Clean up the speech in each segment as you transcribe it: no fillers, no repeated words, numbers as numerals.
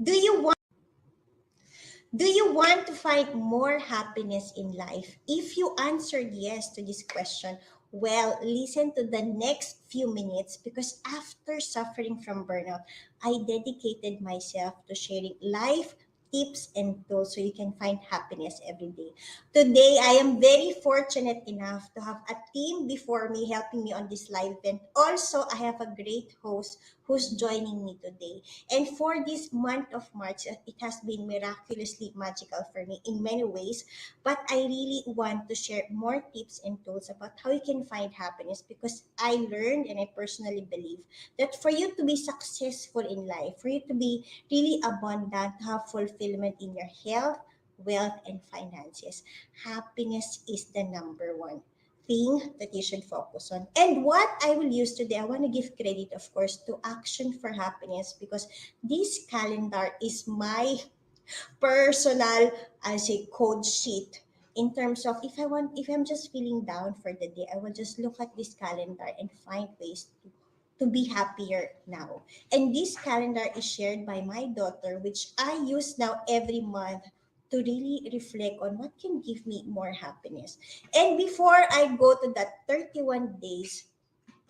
Do you want Do you want to find more happiness in life? If you answered yes to this question, well, listen to the next few minutes because after suffering from burnout, I dedicated myself to sharing life tips and tools so you can find happiness every day. Today, I am very fortunate enough to have a team before me helping me on this live event. Also, I have a great host who's joining me today. And for this month of March, it has been miraculously magical for me in many ways. But I really want to share more tips and tools about how you can find happiness because I learned and I personally believe that for you to be successful in life, for you to be really abundant, to have fulfillment in your health, wealth, and finances, happiness is the number one thing that you should focus on. And what I will use today, I want to give credit, of course, to Action for Happiness because this calendar is my personal, I say, code sheet. In terms of if I'm just feeling down for the day, I will just look at this calendar and find ways to be happier now. And this calendar is shared by my daughter, which I use now every month to really reflect on what can give me more happiness. And before I go to that 31 days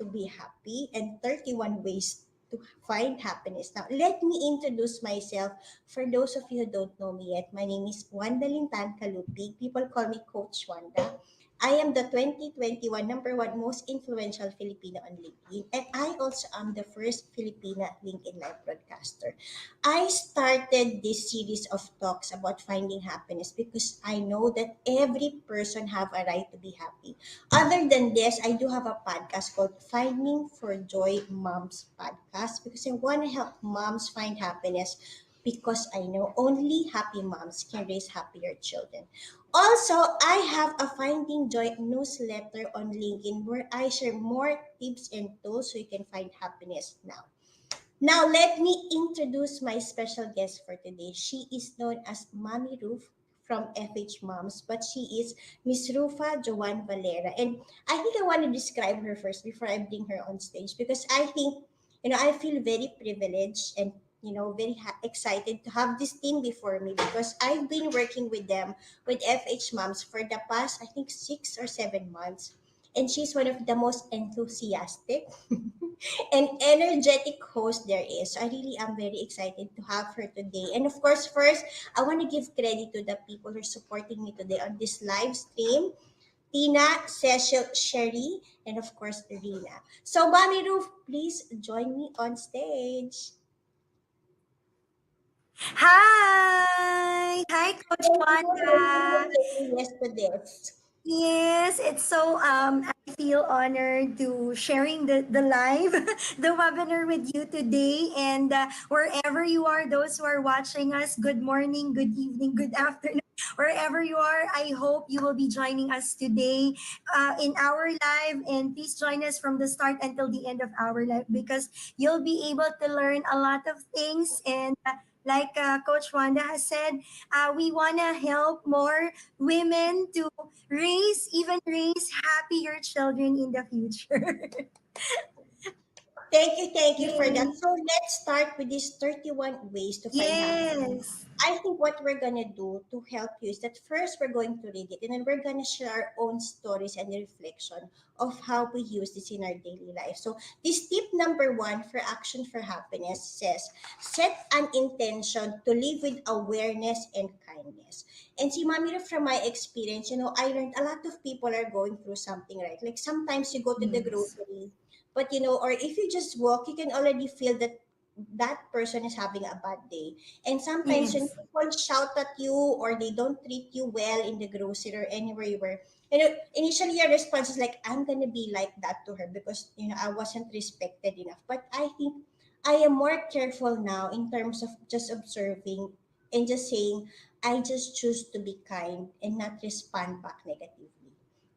to be happy and 31 ways to find happiness. Now, let me introduce myself. For those of you who don't know me yet, my name is Wanda Lintan Kalupig. People call me Coach Wanda. I am the 2021 number one most influential Filipino on LinkedIn, and I also am the first Filipina LinkedIn live broadcaster. I started this series of talks about finding happiness because I know that every person have a right to be happy. Other than this, I do have a podcast called Finding for Joy Moms Podcast because I want to help moms find happiness because I know only happy moms can raise happier children. Also, I have a Finding Joy newsletter on LinkedIn where I share more tips and tools so you can find happiness now. Now, let me introduce my special guest for today. She is known as Mommy Roof from FH Moms, but she is Miss Rufa Joanne Valera. And I think I want to describe her first before I bring her on stage because I think, I feel very privileged and, very excited to have this team before me because I've been working with them, with FH Moms, for the past, I think, 6 or 7 months. And she's one of the most enthusiastic and energetic host there is. So I really am very excited to have her today. And of course, first, I want to give credit to the people who are supporting me today on this live stream. Tina, Cecil, Sherry, and of course, Rina. So, Mommy Roof, please join me on stage. Hi! Hi, Coach Thank you for Wanda. saying yes to this. Yes, it's so I feel honored to sharing the live the webinar with you today, and wherever you are, those who are watching us, good morning, good evening, good afternoon, wherever you are, I hope you will be joining us today in our live, and please join us from the start until the end of our live because you'll be able to learn a lot of things. And like Coach Wanda has said, we want to help more women to raise happier children in the future. Thank you for that. Yay. So let's start with these 31 ways to find happiness. Yes. I think what we're gonna do to help you is that first we're going to read it and then we're gonna share our own stories and reflection of how we use this in our daily life. So this tip number one for Action for Happiness says set an intention to live with awareness and kindness. And see, Mami, from my experience, I learned a lot of people are going through something, right? Like sometimes you go to the Yes. grocery, but or if you just walk, you can already feel that that person is having a bad day. And sometimes when Yes. people shout at you or they don't treat you well in the grocery or anywhere you were, initially your response is like, I'm gonna be like that to her because I wasn't respected enough. But I think I am more careful now in terms of just observing and just saying, I just choose to be kind and not respond back negatively.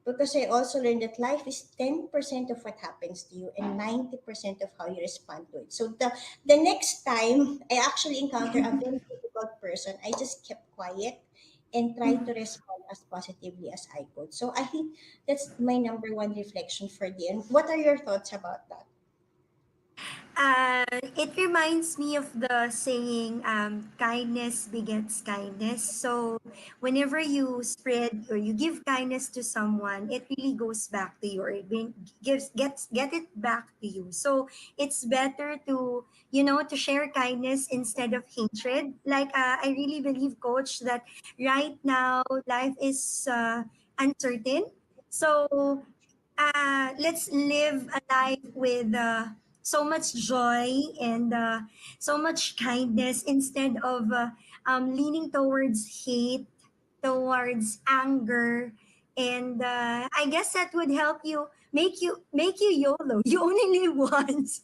Because I also learned that life is 10% of what happens to you and 90% of how you respond to it. So the next time I actually encounter a very difficult person, I just kept quiet and tried to respond as positively as I could. So I think that's my number one reflection for you. And what are your thoughts about that? It reminds me of the saying, kindness begets kindness. So, whenever you spread or you give kindness to someone, it really goes back to you, or get it back to you. So, it's better to, to share kindness instead of hatred. Like, I really believe, Coach, that right now life is uncertain. So, let's live a life with so much joy and so much kindness instead of leaning towards hate, towards anger, and I guess that would help you make you YOLO. You only live once.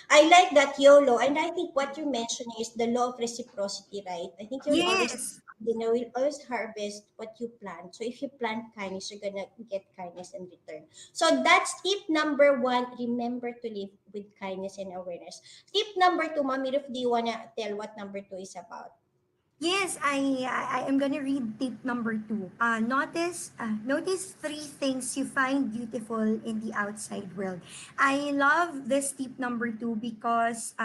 I like that YOLO, and I think what you're mentioning is the law of reciprocity, right? I think you'll always, Yes. you'll always harvest what you plant. So if you plant kindness, you're gonna get kindness in return. So that's tip number one. Remember to live with kindness and awareness. Tip number two, Mommy Ruth, do you wanna tell what number two is about? Yes, I am gonna read tip number two. Notice three things you find beautiful in the outside world. I love this tip number two because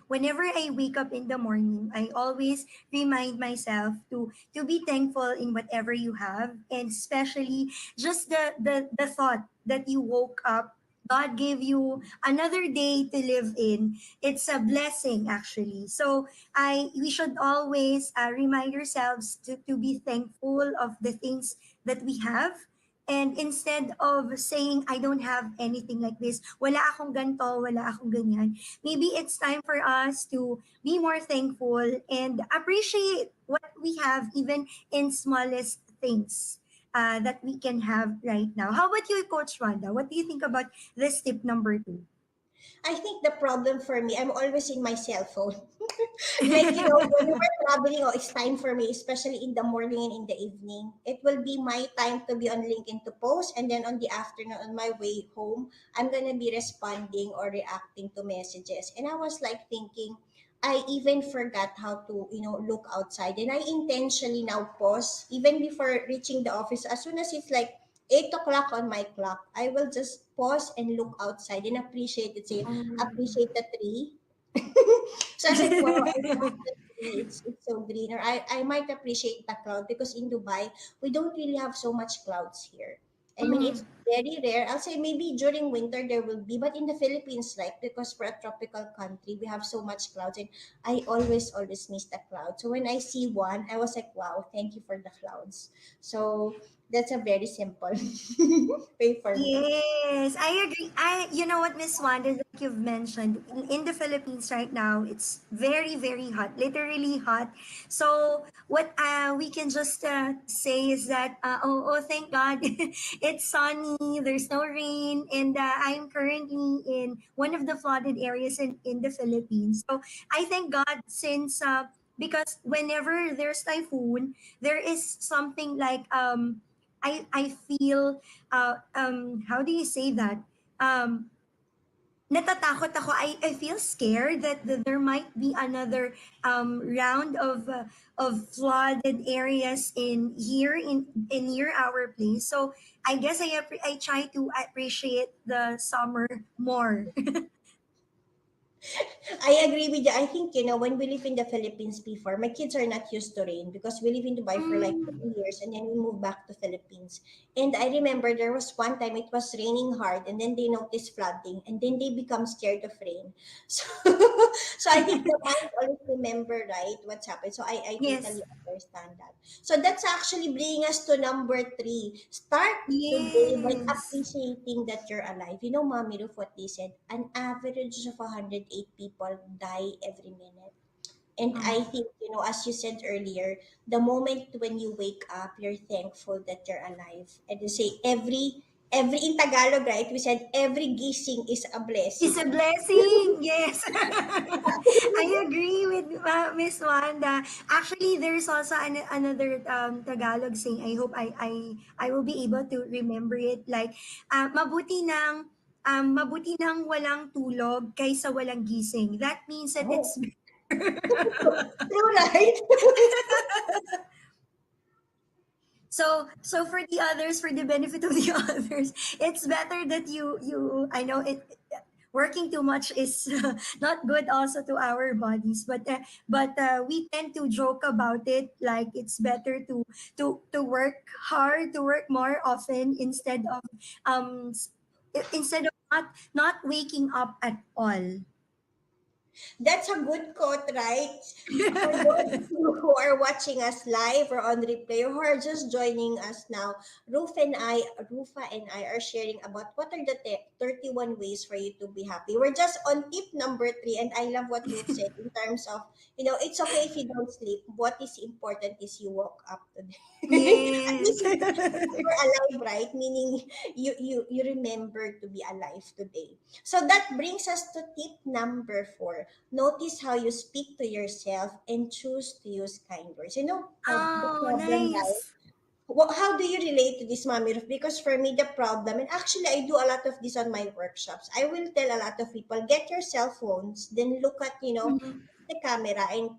whenever I wake up in the morning, I always remind myself to be thankful in whatever you have, and especially just the thought that you woke up. God gave you another day to live in. It's a blessing, actually. So I we should always remind ourselves to be thankful of the things that we have. And instead of saying, I don't have anything like this, wala akong ganto, wala akong ganyan, maybe it's time for us to be more thankful and appreciate what we have, even in smallest things that we can have right now. How about you, Coach Wanda? What do you think about this tip number two? I think the problem for me, I'm always in my cell phone. Like, when we're traveling, oh, it's time for me, especially in the morning and in the evening. It will be my time to be on LinkedIn to post, and then on the afternoon, on my way home, I'm gonna be responding or reacting to messages. And I was like thinking, I even forgot how to, look outside. And I intentionally now pause, even before reaching the office. As soon as it's like 8 o'clock on my clock, I will just pause and look outside and appreciate it. Say, appreciate the tree. So I was like, wow, I love the tree. It's so green. Or I might appreciate the cloud because in Dubai, we don't really have so much clouds here. I mean, it's Mm, very rare. I'll say maybe during winter there will be, but in the Philippines, right? Because we're a tropical country, we have so much clouds, and I always miss the clouds. So when I see one, I was like, wow, thank you for the clouds. So that's a very simple way for me. Yes, I agree. You know what, Miss Wanda, like you've mentioned, in the Philippines right now, it's very, very hot, literally hot. So what we can just say is that, thank God, it's sunny, there's no rain, and I'm currently in one of the flooded areas in the Philippines. So I thank God since, because whenever there's typhoon, there is something like, I feel how do you say that? Um, natatakot ako. I feel scared that there might be another round of flooded areas in near our place. So I guess I try to appreciate the summer more. I agree with you. I think, when we live in the Philippines before, my kids are not used to rain because we live in Dubai for like Mm. 2 years and then we moved back to Philippines. And I remember there was one time it was raining hard and then they noticed flooding and then they become scared of rain. So, so I think the mind always remember, right, what's happened. So I Yes. totally understand that. So that's actually bringing us to number three. Start today by Yes. appreciating that you're alive. Mommy Ruth, what they said, an average of 108 people die every minute. And Oh. I think, as you said earlier, the moment when you wake up, you're thankful that you're alive. And you say every in Tagalog, right? We said every gising is a It's a blessing. blessing. Yes. I agree with Miss Wanda. Actually, there's also another Tagalog saying. I hope I will be able to remember it. Like, mabuti nang walang tulog kaysa walang gising. That means that Oh, it's true, right? so for the others, for the benefit of the others, it's better that you I know it. working too much is not good also to our bodies. But we tend to joke about it, like it's better to work hard, to work more often instead of instead of not waking up at all. That's a good quote, right? For those of you who are watching us live or on replay, or who are just joining us now, Rufa and I are sharing about what are the 31 ways for you to be happy. We're just on tip number 3, and I love what Ruf said in terms of, it's okay if you don't sleep. What is important is you woke up today. At Yes. least you're alive, right? Meaning you remember to be alive today. So that brings us to tip number 4. Notice how you speak to yourself and choose to use kind words. The Oh, problem, right? nice. How do you relate to this, Mommy Ruth? Because for me, the problem, and actually I do a lot of this on my workshops. I will tell a lot of people, get your cell phones, then look at, Mhm. the camera and,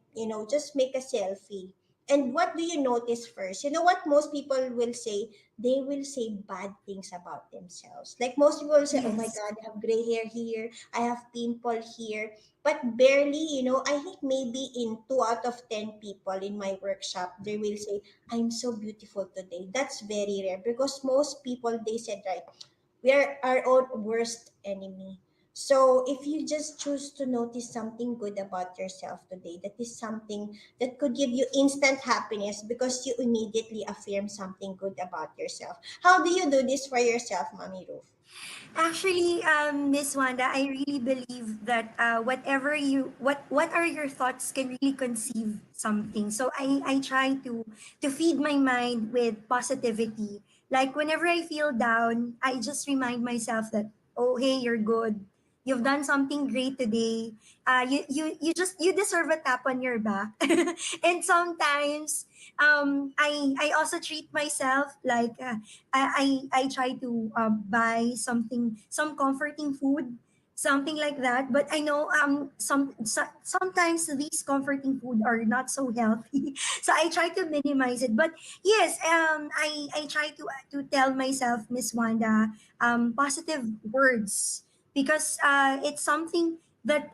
just make a selfie. And what do you notice first? You know what most people will say? They will say bad things about themselves. Like most people will say, oh my Yes. God, I have gray hair here, I have pimple here. But barely, I think maybe in 2 out of 10 people in my workshop, they will say, I'm so beautiful today. That's very rare because most people, they said, right, we are our own worst enemy. So if you just choose to notice something good about yourself today, that is something that could give you instant happiness because you immediately affirm something good about yourself. How do you do this for yourself, Mommy Ruth? Actually, Miss Wanda, I really believe that what are your thoughts can really conceive something. So I try to feed my mind with positivity. Like whenever I feel down, I just remind myself that, oh hey, you're good. You've done something great today. You deserve a tap on your back. And sometimes I also treat myself like I try to buy some comforting food, something like that. But I know sometimes these comforting food are not so healthy, so I try to minimize it. But yes, I try to tell myself, Miss Wanda, positive words, because it's something that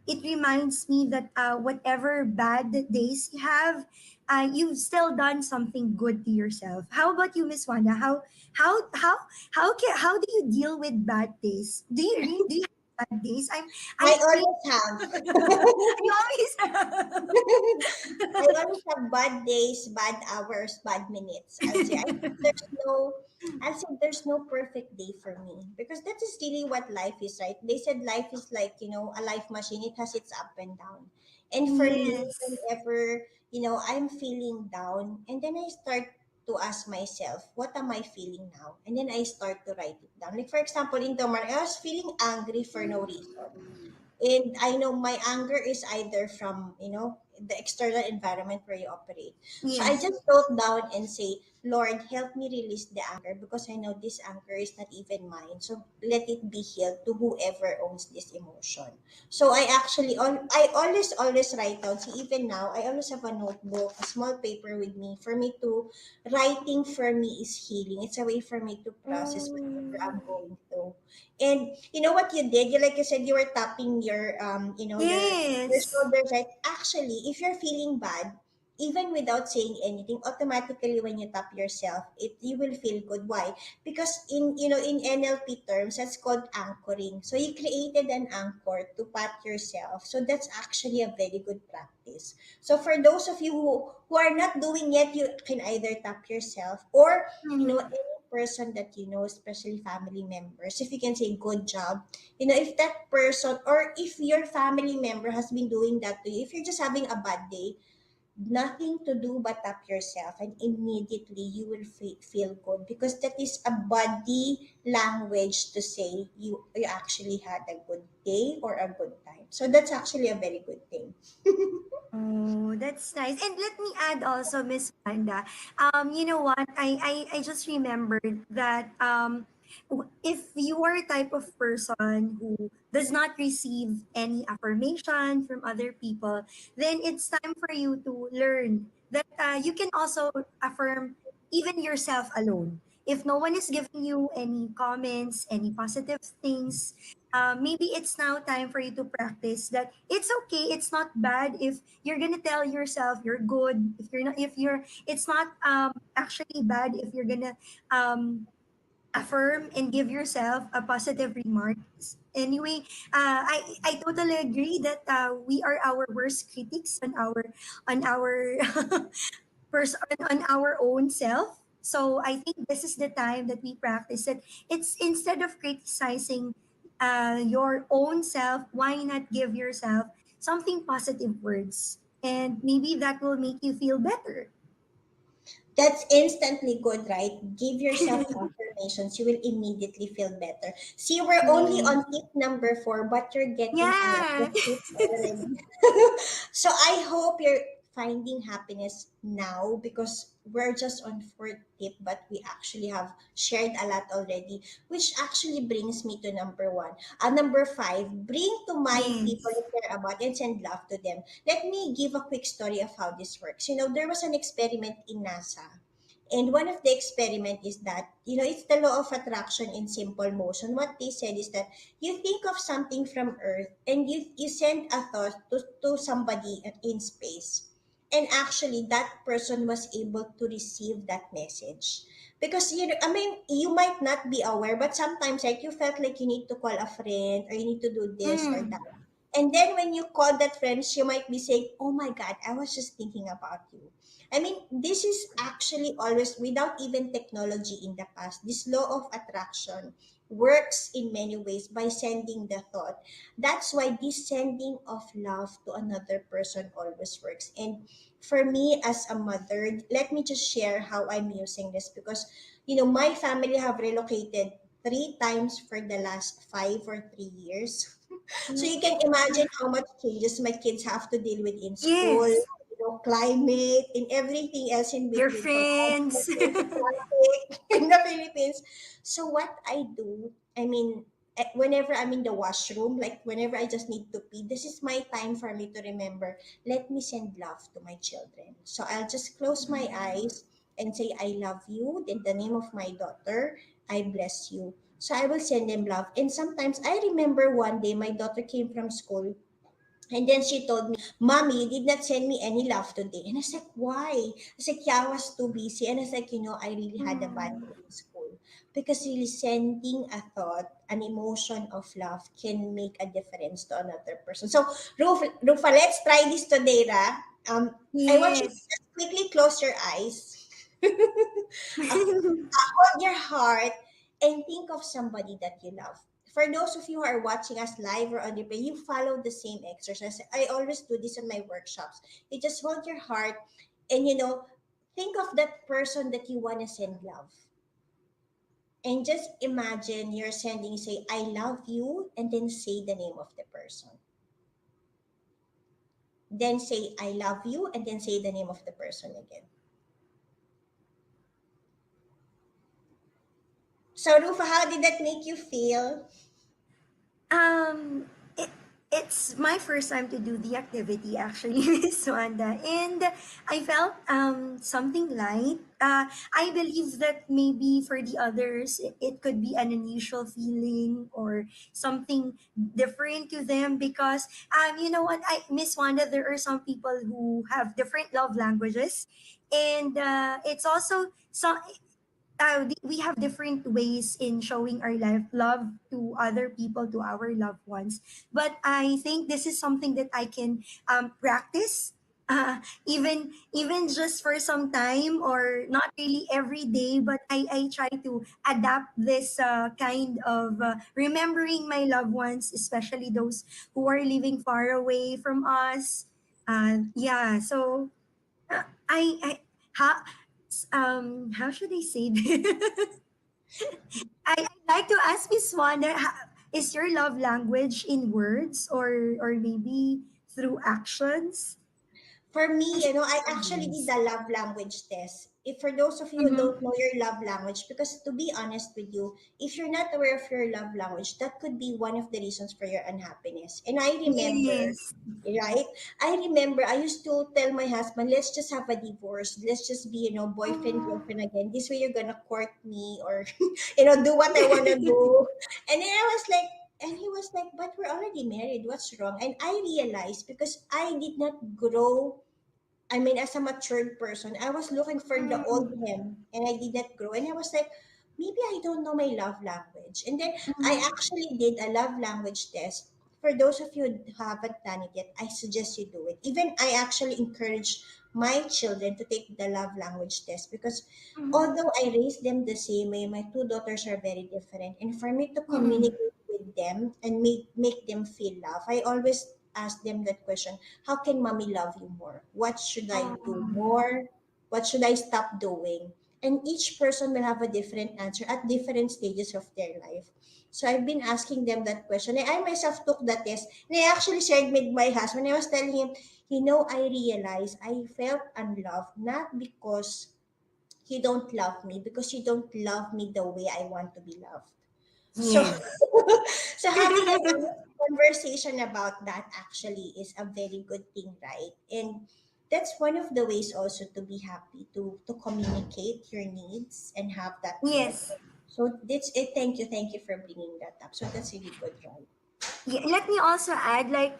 it reminds me that whatever bad days you have, you've still done something good to yourself. How about you, Miss Wanda? How how how do you deal with bad days? Do you have bad days? I'm I curious. always have. You always. I always have bad days, bad hours, bad minutes. I'll say there's no perfect day for me because that is really what life is, right? They said life is like, a life machine. It has its up and down. And for me, Yes. whenever, I'm feeling down and then I start to ask myself, what am I feeling now? And then I start to write it down. Like for example, in the morning, I was feeling angry for no reason. And I know my anger is either from, the external environment where you operate. So I Yes. just wrote down and say, Lord, help me release the anger because I know this anger is not even mine. So let it be healed to whoever owns this emotion. So I always write down. See, even now, I always have a notebook, a small paper with me for me to, writing for me is healing. It's a way for me to process whatever I'm Oh. going through. And you know what you did? Like you said, you were tapping your Yes. shoulders, right? Actually, if you're feeling bad, even without saying anything, automatically when you tap yourself, you will feel good. Why? Because in NLP terms, that's called anchoring. So you created an anchor to pat yourself. So that's actually a very good practice. So for those of you who are not doing yet, you can either tap yourself or Mhm. any person that especially family members, if you can say good job, if that person or if your family member has been doing that to you, if you're just having a bad day, nothing to do but tap yourself and immediately you will feel good because that is a body language to say you actually had a good day or a good time. So that's actually a very good thing. Oh, that's nice. And let me add also, Miss Wanda. You know what? I just remembered that if you are a type of person who does not receive any affirmation from other people, then it's time for you to learn that you can also affirm even yourself alone. if no one is giving you any comments, any positive things, maybe it's now time for you to practice that it's okay. It's not bad if you're gonna tell yourself you're good. If you're not, if you're, it's not actually bad if you're gonna um affirm and give yourself a positive remarks. Anyway, I totally agree that we are our worst critics on our on our own self. So I think this is the time that we practice it. It's instead of criticizing your own self, why not give yourself something positive words, and maybe that will make you feel better. That's instantly good, right? Give yourself affirmations. You will immediately feel better. See, we're only Right. on tip number 4, but you're getting a lot of Yeah. tips already. So I hope you're finding happiness now, because we're just on fourth tip, but we actually have shared a lot already, which actually brings me to number 1. Number 5, bring to mind people Yes. you care about and send love to them. Let me give a quick story of how this works. There was an experiment in NASA. And one of the experiment is that, it's the law of attraction in simple motion. What they said is that you think of something from Earth and you send a thought to somebody in space. And actually, that person was able to receive that message. Because, I mean, you might not be aware, but sometimes, like, you felt like you need to call a friend or you need to do this or Mm. that. And then when you call that friend, she might be saying, "Oh my God, I was just thinking about you." I mean, this is actually always without even technology in the past. This law of attraction works in many ways by sending the thought. That's why this sending of love to another person always works. And for me as a mother, let me just share how I'm using this, because my family have relocated 3 times for the last 5 or 3 years. So you can imagine how much changes my kids have to deal with in school, Yes. climate, and everything else in Your between, from friends. hospitals to traffic in the Philippines. So what I do, I mean, whenever I'm in the washroom, like whenever I just need to pee, this is my time for me to remember, let me send love to my children. So I'll just close my eyes and say, I love you. In the name of my daughter, I bless you. So I will send them love. And sometimes I remember one day my daughter came from school and then she told me, Mommy, you did not send me any love today. And I was like, why? I was like, yeah, I was too busy. And I was like, I really had a bad Mm. day in school. Because really sending a thought, an emotion of love can make a difference to another person. So, Rufa, let's try this today, Ra. I want you to Yes. just quickly close your eyes. Hold your heart and think of somebody that you love. For those of you who are watching us live or on replay, you follow the same exercise. I always do this in my workshops. You just hold your heart and think of that person that you want to send love. And just imagine you're sending, say, I love you, and then say the name of the person. Then say, I love you, and then say the name of the person again. So, Rufa, how did that make you feel? Um, it, it's my first time to do the activity actually, Miss Wanda, and I felt something light. I believe that maybe for the others, it could be an unusual feeling or something different to them because you know what, I Miss Wanda, there are some people who have different love languages, and it's also some we have different ways in showing our love to other people, to our loved ones. But I think this is something that I can practice, even just for some time, or not really every day, but I try to adapt this kind of remembering my loved ones, especially those who are living far away from us. Yeah, so I how how should I say this? I'd like to ask Miss Wanda, is your love language in words or maybe through actions? For I me, should I know actually did this. the love language test. if for those of you who Mm-hmm. don't know your love language, because to be honest with you, if you're not aware of your love language, that could be one of the reasons for your unhappiness. And I remember, Yes. right? I remember I used to tell my husband, let's just have a divorce. Let's just be, boyfriend, Oh. girlfriend again. This way you're gonna court me or, do what I wanna do. And then I was like, and he was like, but we're already married. What's wrong? And I realized because I did not grow, I mean, as a matured person, I was looking for the old Mm-hmm. him and I did not grow. And I was like, maybe I don't know my love language. And then I Mm-hmm. actually did a love language test. For those of you who haven't done it yet, I suggest you do it. Even I actually encourage my children to take the love language test because although I raised them the same way, my two daughters are very different. And for me to Mm-hmm. communicate with them and make them feel love, I always ask them that question: how can mommy love you more? What should I do Oh. more? What should I stop doing? And each person will have a different answer at different stages of their life. So I've been asking them that question. And I myself took the test. And I actually shared with my husband. I was telling him, I realized I felt unloved not because you don't love me, because you don't love me the way I want to be loved. So, Yes. so having an honest conversation about that actually is a very good thing, right? And that's one of the ways also to be happy, to communicate your needs and have that love. Yes. So that's it. Thank you for bringing that up. So that's really good, right? Yeah, let me also add, like,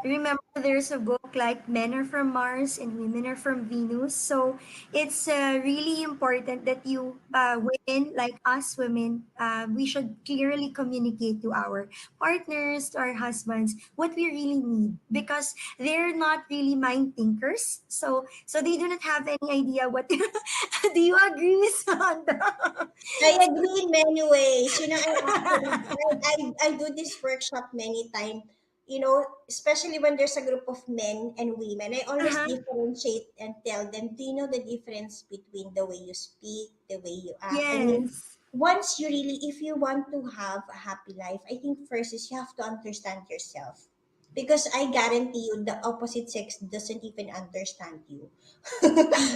remember there's a book like Men Are From Mars and Women Are From Venus. So it's really important that you, women, like us women, we should clearly communicate to our partners, to our husbands, what we really need because they're not really mind thinkers. So they do not have any idea what. Do you agree, Miss Wanda? I agree in many ways. I do this workshop many times. Especially when there's a group of men and women, I always Uh-huh. differentiate and tell them, do you know the difference between the way you speak, the way you act? And then Yes. once you really, if you want to have a happy life, I think first is you have to understand yourself. Because I guarantee you, the opposite sex doesn't even understand you.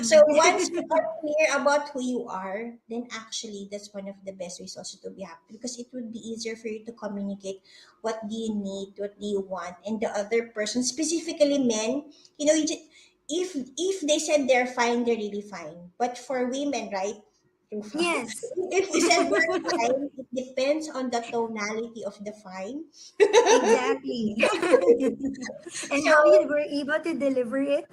So once you Mhm. are clear about who you are, then actually that's one of the best ways also to be happy because it would be easier for you to communicate what do you need, what do you want, and the other person, specifically men, if they said they're fine, they're really fine. But for women, right, Rufa, Yes. if they said they're fine, it depends on the tonality of the fine. Exactly. And So how you were able to deliver it.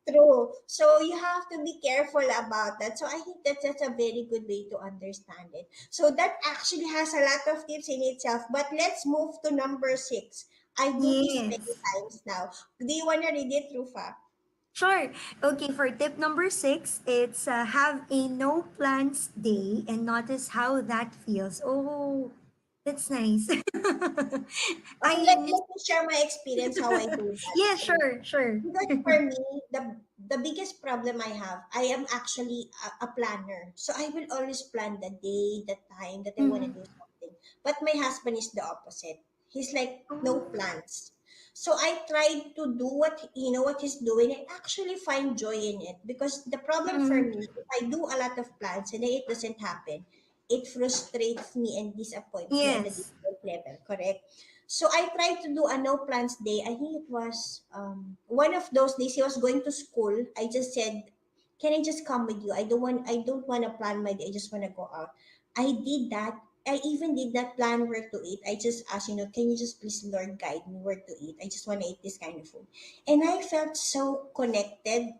true. So you have to be careful about that. So I think that's a very good way to understand it. So that actually has a lot of tips in itself. But let's move to number 6. I do this many Yes. times now. Do you want to read it, Rufa? Sure. Okay, for tip number 6, it's have a no plans day and notice how that feels. Oh, that's nice. Okay, let, I let me share my experience how I do that. Yeah, sure, sure. Because for me, the biggest problem I have, I am actually a planner. So I will always plan the day, the time that I want to Mhm. do something. But my husband is the opposite. He's like no Oh. plans. So I try to do what he's doing and actually find joy in it. Because the problem for Mhm. me, if I do a lot of plans and then it doesn't happen, it frustrates me and disappoints me on a Yes. different level. Correct? So I tried to do a no plans day. I think it was one of those days he was going to school. I just said, "Can I just come with you? I don't want to plan my day. I just want to go out." I did that. I even did not plan where to eat. I just asked, can you just please Lord guide me where to eat? I just want to eat this kind of food. And I felt so connected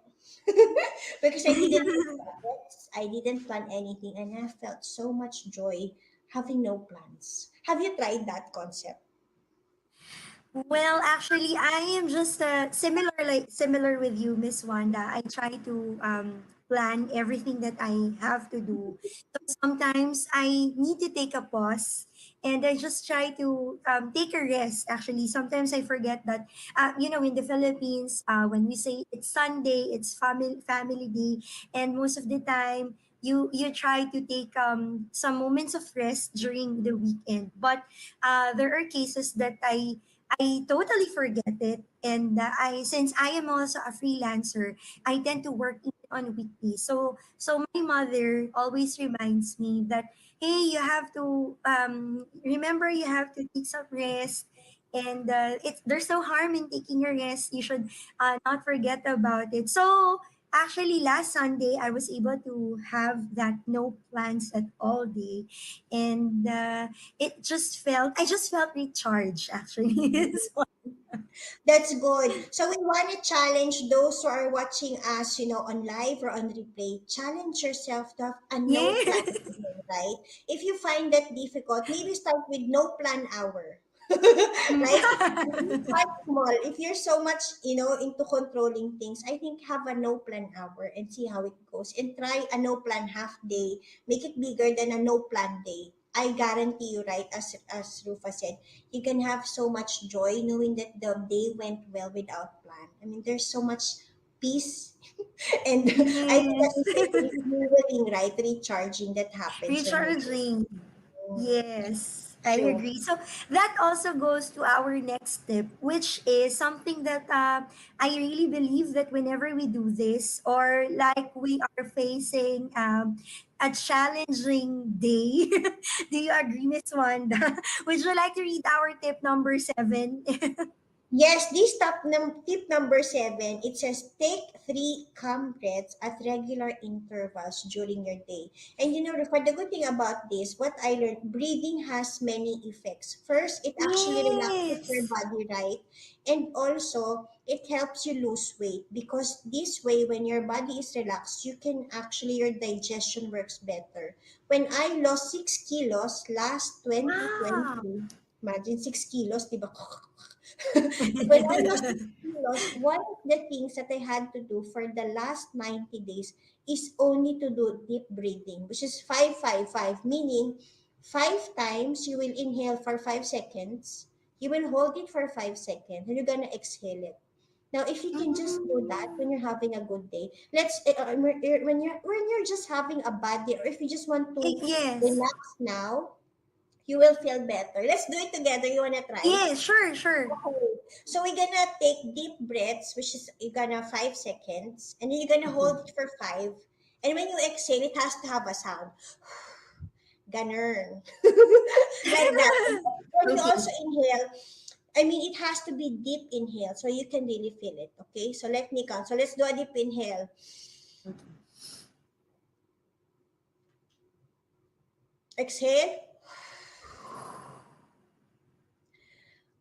because I didn't make budgets. I didn't plan anything and I felt so much joy having no plans. Have you tried that concept? Well, actually, I am just similar with you, Miss Wanda. I try to plan everything that I have to do. So sometimes I need to take a pause, and I just try to take a rest. Actually, sometimes I forget that in the Philippines, when we say it's Sunday, it's family day, and most of the time. You try to take some moments of rest during the weekend, but there are cases that I totally forget it. And I since I am also a freelancer, I tend to work in on weekdays. So my mother always reminds me that, hey, you have to remember, you have to take some rest, and it's there's no harm in taking a rest. You should not forget about it. So actually, last Sunday I was able to have that no plans at all day, and I just felt recharged actually. So, That's good. So we want to challenge those who are watching us, on live or on replay. Challenge yourself to have a no plan yes. evening, right? If you find that difficult, maybe start with no plan hour. Right? Maybe start small. If you're so much, into controlling things, I think have a no plan hour and see how it goes. And try a no plan half day. Make it bigger than a no plan day. I guarantee you, right, as Rufa said, you can have so much joy knowing that the day went well without plan. I mean, there's so much peace, and I think Yes. as you said, renewing, right, recharging that happens when you do. Recharging. Yes, I True. agree. So that also goes to our next tip, which is something that I really believe that whenever we do this, or like we are facing a challenging day, do you agree, Miss Wanda? Would you like to read our tip number 7? Yes, this tip number 7, it says take 3 calm breaths at regular intervals during your day. And for the good thing about this, what I learned, breathing has many effects. First, it actually relaxes your Yes. body, right? And also, it helps you lose weight because this way, when your body is relaxed, your digestion works better. When I lost 6 kilos last Wow. 2020, imagine 6 kilos, di ba? When I lost 6 kilos, one of the things that I had to do for the last 90 days is only to do deep breathing, which is 5-5-5, meaning 5 times you will inhale for 5 seconds, you will hold it for 5 seconds, and you're gonna exhale it. Now, if you can just do that when Mm. you're having a good day, when you're just having a bad day, or if you just want to Yes. relax now, you will feel better. Let's do it together. You wanna try? Yes, sure, sure. Okay. So we're gonna take deep breaths, which is you're gonna 5 seconds, and then you're gonna hold it for 5. And when you exhale, it has to have a sound. Ganern. Like that. And when you Okay. also inhale, I mean, it has to be deep inhale so you can really feel it. Okay, so let me count. So let's do a deep inhale. Exhale.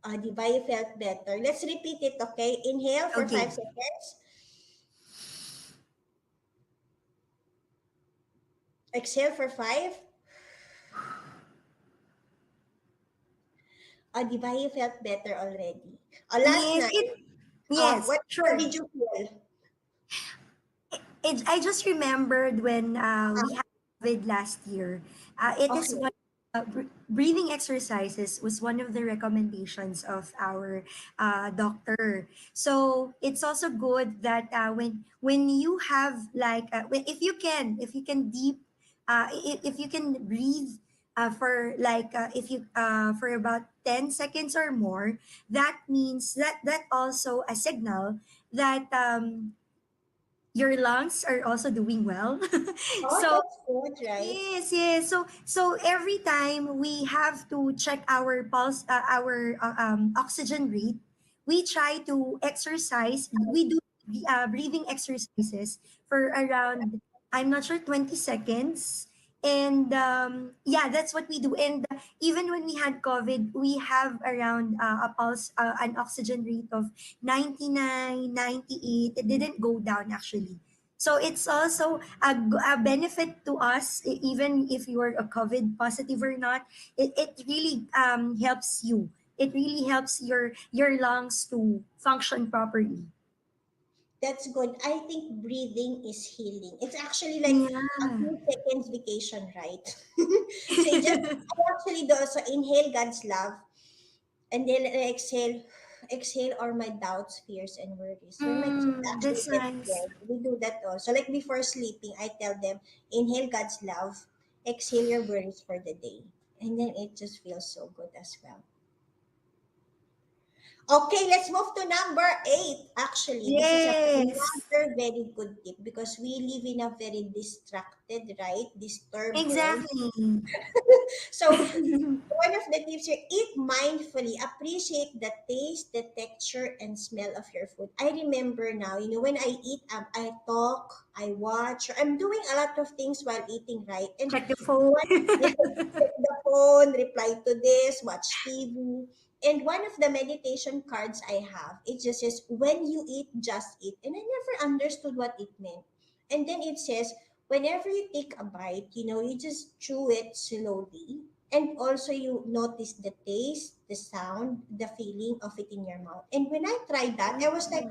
Di ba you felt better? Let's repeat it, okay? Inhale for Okay. 5 seconds. Exhale for 5. Di ba you felt better already? Last Yes, night, it yes, what sure. did you feel? I just remembered when we Ah, had COVID last year. It is okay. one breathing exercises was one of the recommendations of our doctor. So it's also good that when you have like if you can deep if you can breathe for like if you for about 10 seconds or more, that means that also a signal that your lungs are also doing well. Oh, So that's good, right? yes, yes. So every time we have to check our pulse, our oxygen rate, we try to exercise. We do breathing exercises for around, I'm not sure, 20 seconds. And yeah, that's what we do. And even when we had COVID, we have around a pulse, an oxygen rate of 99, 98. It didn't go down actually. So it's also a benefit to us, even if you are a COVID positive or not. It really helps you. It really helps your lungs to function properly. That's good. I think breathing is healing. It's actually like a Yeah. few seconds vacation, right? So I actually do also inhale God's love, and then I exhale all my doubts, fears, and worries. When my kids actually That's get nice. scared, we do that also. Like before sleeping, I tell them, inhale God's love, exhale your worries for the day. And then it just feels so good as well. Okay, let's move to number 8. Actually, this is Yes, another very good tip because we live in a very distracted, right? Disturbed world. exactly. So one of the tips here, eat mindfully, appreciate the taste, the texture, and smell of your food. I remember now, when I eat, I talk, I watch, I'm doing a lot of things while eating, right? And Check the phone. what, check the phone, reply to this, watch TV. And one of the meditation cards I have, it just says, when you eat, just eat. And I never understood what it meant. And then it says, whenever you take a bite, you just chew it slowly, and also you notice the taste, the sound, the feeling of it in your mouth. And when I tried that, I was like,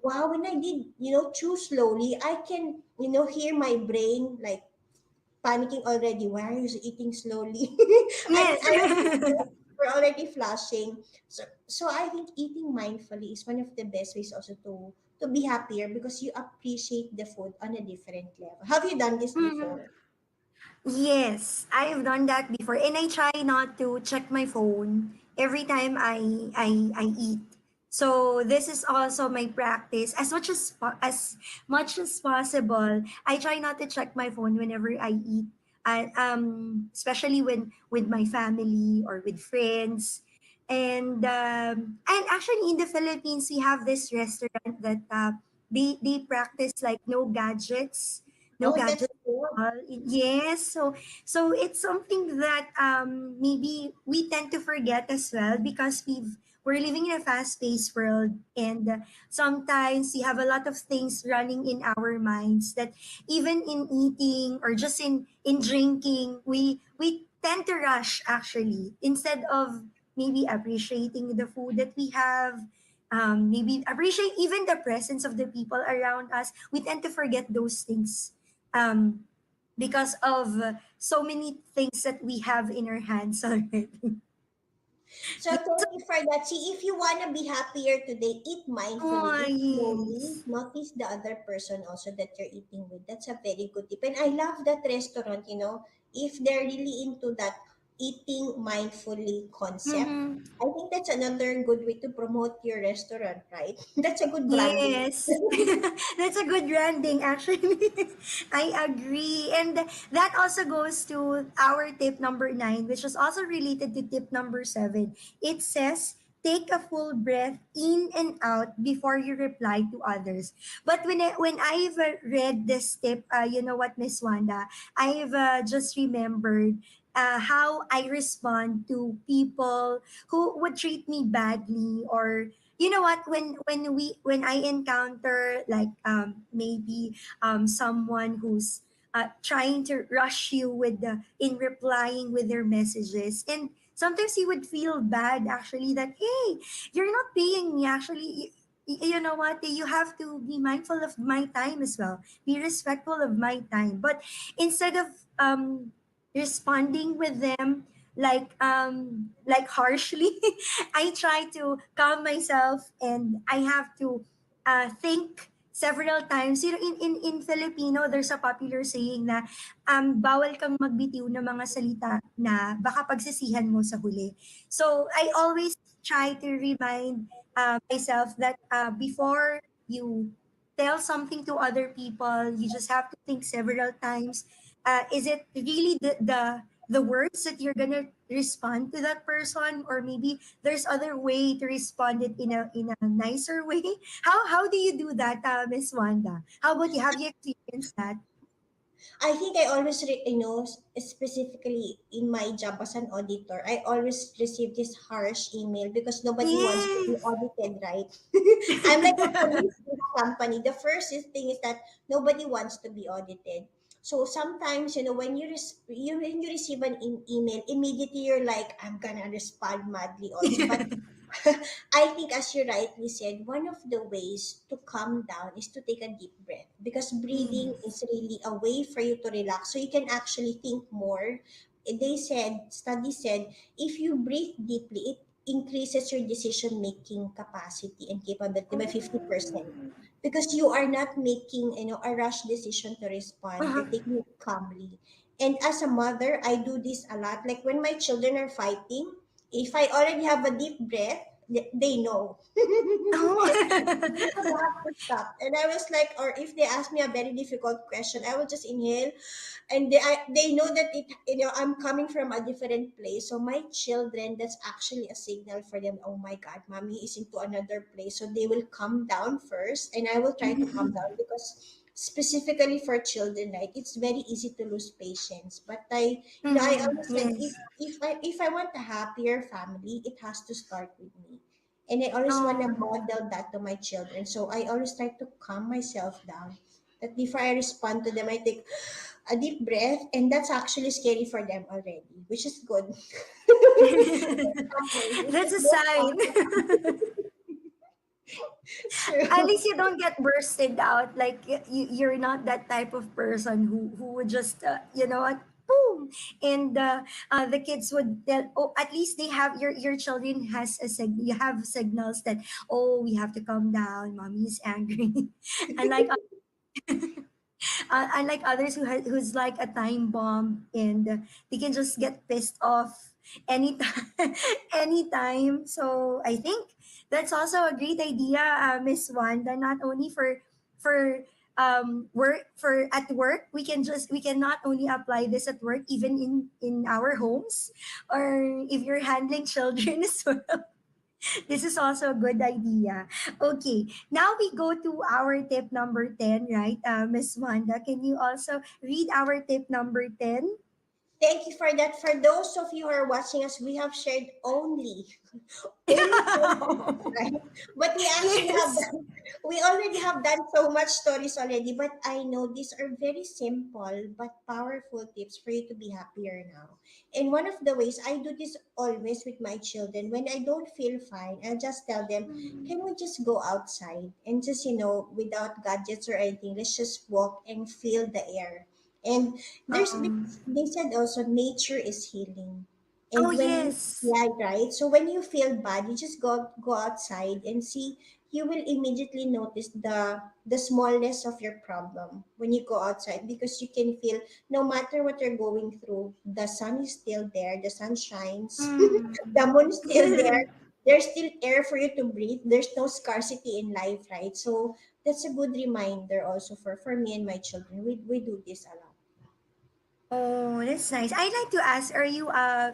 wow, when I did, chew slowly, I can, hear my brain like panicking already. Why are you eating slowly? Yes. I we're already flashing. So I think eating mindfully is one of the best ways also to be happier because you appreciate the food on a different level. Have you done this Mhm. before? Yes, I have done that before, and I try not to check my phone every time I eat. So this is also my practice. As much as possible, I try not to check my phone whenever I eat. Especially when with my family or with friends. And actually in the Philippines we have this restaurant that they practice like no Oh, that's gadgets good. all. Yes, so it's something that maybe we tend to forget as well because we're living in a fast-paced world, and sometimes we have a lot of things running in our minds that even in eating or just in drinking, we tend to rush actually instead of maybe appreciating the food that we have. Maybe appreciate even the presence of the people around us. We tend to forget those things um, because of so many things that we have in our hands already. So thank you for that. See, if you want to be happier today, eat mindfully, Oh, eat slowly, yes. notice the other person also that you're eating with. That's a very good tip. And I love that restaurant, if they're really into that eating mindfully concept, Mm-hmm. I think that's another good way to promote your restaurant, right? That's a good branding. Yes. That's a good branding, actually. I agree. And that also goes to our tip number 9, which is also related to tip number 7. It says, take a full breath in and out before you reply to others. But when I've read this tip, you know what, Miss Wanda, I've just remembered how I respond to people who would treat me badly, or you know what, when I encounter like maybe someone who's trying to rush you with the in replying with their messages, and sometimes you would feel bad actually that, hey, you're not paying me actually. You know what, you have to be mindful of my time as well, be respectful of my time. But instead of responding with them like harshly, I try to calm myself, and I have to think several times. You know, in Filipino, there's a popular saying na bawal kang magbitiw ng mga salita na baka pagsisihan mo sa huli. So I always try to remind myself that before you tell something to other people, you just have to think several times. Is it really the words that you're gonna respond to that person, or maybe there's other way to respond it in a nicer way? How do you do that, Miss Wanda? How about you? Have you experienced that? I think I always, specifically in my job as an auditor, I always receive this harsh email because nobody wants to be Yes. audited, right? I'm like a police in a company. The first thing is that nobody wants to be audited. So sometimes, when you receive an email, immediately you're like, I'm gonna respond madly also. But I think, as you rightly said, one of the ways to calm down is to take a deep breath because breathing Yes. is really a way for you to relax so you can actually think more. Study said, if you breathe deeply, it increases your decision making capacity and capability by 50% Oh. because you are not making a rush decision to respond. Uh-huh. You're taking it calmly. And as a mother, I do this a lot. Like when my children are fighting, if I already have a deep breath, they know. Oh. Because I have to stop. And I was like, or if they ask me a very difficult question, I will just inhale, and they know that I'm coming from a different place. So my children, that's actually a signal for them. Oh my God, mommy is into another place. So they will calm down first, and I will try to calm down because specifically for children, right? It's very easy to lose patience. But I Mhm. always said Yes. if I want a happier family, it has to start with me. And I always want to Oh. model that to my children. So I always try to calm myself down. That before I respond to them, I take a deep breath, and that's actually scary for them already, which is good. In some ways, it's That's just a more sign. fun. At True. least you don't get bursted out. Like you're not that type of person who would just you know what, boom, and the kids would tell, oh, at least they have your children has you have signals that, oh, we have to calm down, mommy is angry. Unlike unlike others who's like a time bomb, and they can just get pissed off anytime. Anytime. So I think that's also a great idea, Miss Wanda. Not only for work, for at work, we can not only apply this at work, even in our homes, or if you're handling children as well. This is also a good idea. Okay, now we go to our tip number 10, right? Miss Wanda, can you also read our tip number 10? Thank you for that. For those of you who are watching us, we have shared only 10 tips, right? But we actually have Yes. done, we already have done so much stories already. But I know these are very simple but powerful tips for you to be happier now. And one of the ways I do this always with my children, when I don't feel fine, I'll just tell them, can we just go outside and just, without gadgets or anything, let's just walk and feel the air. And Um, they said also nature is healing. oh, And yes. yeah, right. So when you feel bad, you just go outside and see. You will immediately notice the smallness of your problem when you go outside, because you can feel no matter what you're going through, the sun is still there, the sun shines, the Mm. moon is still there. There's still air for you to breathe. There's no scarcity in life, right? So that's a good reminder also for me and my children. We do this a lot. Oh, that's nice. I'd like to ask, are you a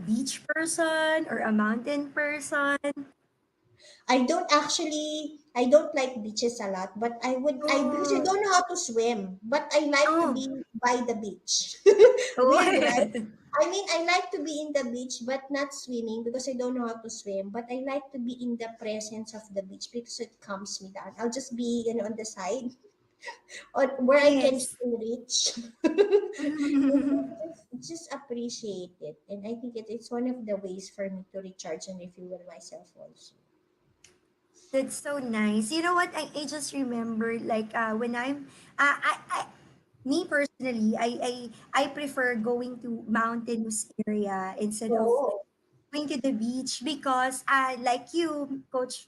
beach person or a mountain person? I don't like beaches a lot, but because I Oh, don't know how to swim, but I like to oh, be by the beach. Weird, right? oh. I mean, I like to be in the beach, but not swimming because I don't know how to swim. But I like to be in the presence of the beach because it calms me down. I'll just be, on the side or where I can Yes. still reach. Just appreciate it. And I think it's one of the ways for me to recharge and refuel myself also. That's so nice. You know what? I just remembered, like when me personally, I prefer going to mountainous area instead of Oh. going to the beach, because I, like you, coach,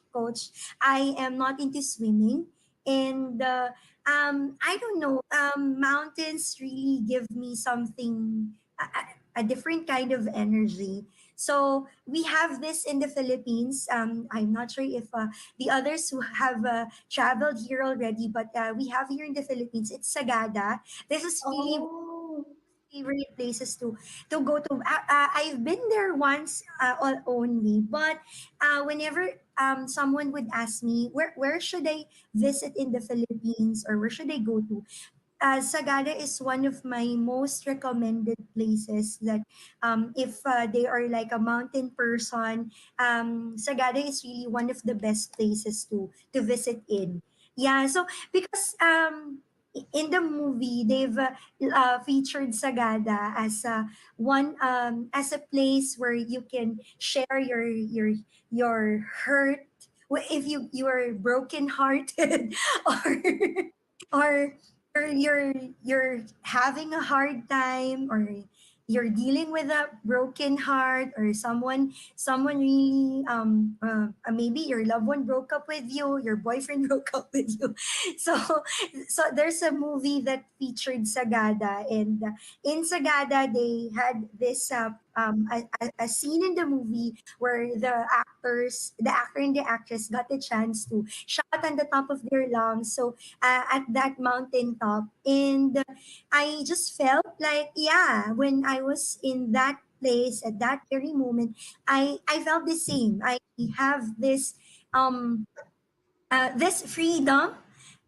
I am not into swimming, and I don't know, mountains really give me something, a different kind of energy. So we have this in the Philippines. I'm not sure if the others who have traveled here already, but we have here in the Philippines, it's Sagada. This is really Oh. favorite places to go to. I've been there once, only, but whenever someone would ask me where should I visit in the Philippines, or where should I go to, Sagada is one of my most recommended places. That if they are like a mountain person, Sagada is really one of the best places to visit in. Yeah, so because in the movie they've featured Sagada as one as a place where you can share your hurt, if you are broken hearted, or or you're having a hard time, or you're dealing with a broken heart, or someone really maybe your loved one broke up with you, your boyfriend broke up with you. So there's a movie that featured Sagada, and in Sagada they had this a scene in the movie where the actor and the actress got the chance to shout on the top of their lungs. So at that mountain top, and I just felt like, yeah, when I was in that place at that very moment, I felt the same. I have um this freedom.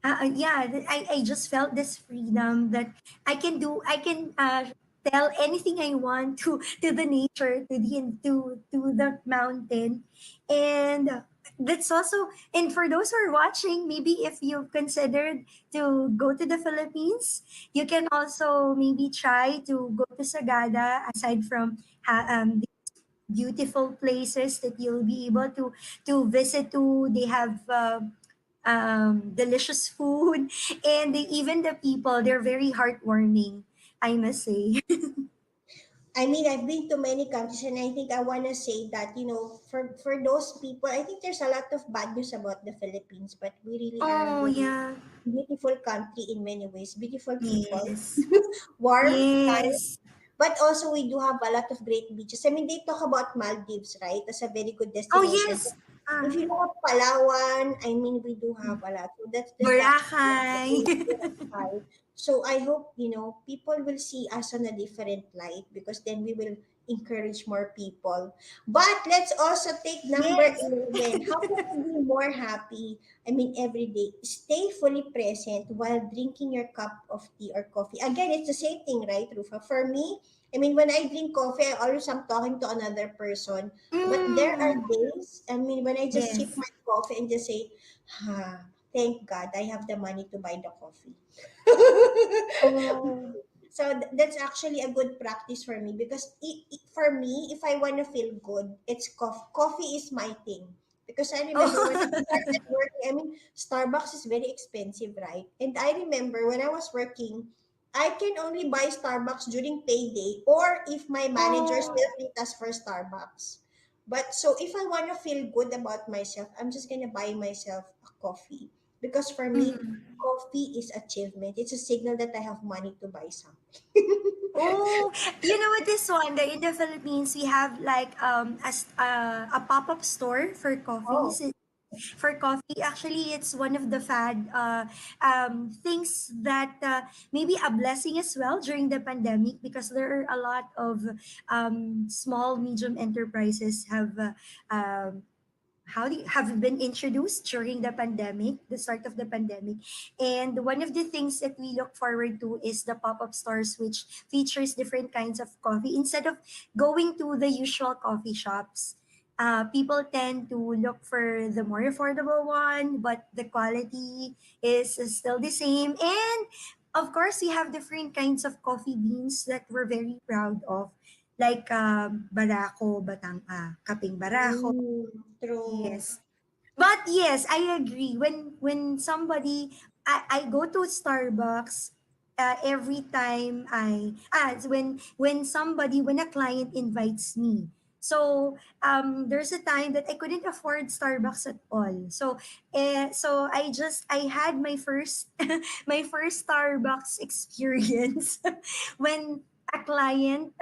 Yeah, I just felt this freedom that I can tell anything I want to the nature, to the mountain. And that's also, and for those who are watching, maybe if you've considered to go to the Philippines, you can also maybe try to go to Sagada. Aside from beautiful places that you'll be able to visit to, they have delicious food, and even the people, they're very heartwarming, I must say. I mean, I've been to many countries, and I think I want to say that, for those people, I think there's a lot of bad news about the Philippines, but we really are a Oh very yeah. beautiful country in many ways. Beautiful people, Yes. warm, kind, Yes. but also we do have a lot of great beaches. I mean, they talk about Maldives, right? As a very good Oh destination. yes. If Ah, you look at Palawan, I mean, we do have a lot. So that's actually a Boracay. great side. So I hope, people will see us on a different light, because then we will encourage more people. But let's also take number Yes. 11. How can you be more happy? I mean, every day. Stay fully present while drinking your cup of tea or coffee. Again, it's the same thing, right, Rufa? For me, I mean, when I drink coffee, I always am talking to another person. But there are Mm, days, I mean, when I just sip yes. my coffee and just say, thank God I have the money to buy the coffee. Oh. So that's actually a good practice for me, because for me, if I want to feel good, it's coffee. Coffee is my thing. Because I remember when I Oh. started working, I mean, Starbucks is very expensive, right? And I remember when I was working, I can only buy Starbucks during payday, or if my manager Oh. still treat us for Starbucks. But so if I want to feel good about myself, I'm just gonna buy myself a coffee. Because for me, Mhm. coffee is achievement. It's a signal that I have money to buy something. Oh, you know what, this one, in the Philippines, we have like a pop-up store for Oh, coffees. For coffee, actually, it's one of the fad things that maybe a blessing as well during the pandemic, because there are a lot of small medium enterprises um, have been introduced during the pandemic, the start of the pandemic. And one of the things that we look forward to is the pop-up stores, which features different kinds of coffee. Instead of going to the usual coffee shops, people tend to look for the more affordable one, but the quality is still the same. And of course, we have different kinds of coffee beans that we're very proud of, like Barako, Kaping Barako. true. Yes. But yes, I agree. When somebody, I go to Starbucks every time when a client invites me. So there's a time that I couldn't afford Starbucks at all. So I had my first my first Starbucks experience when a client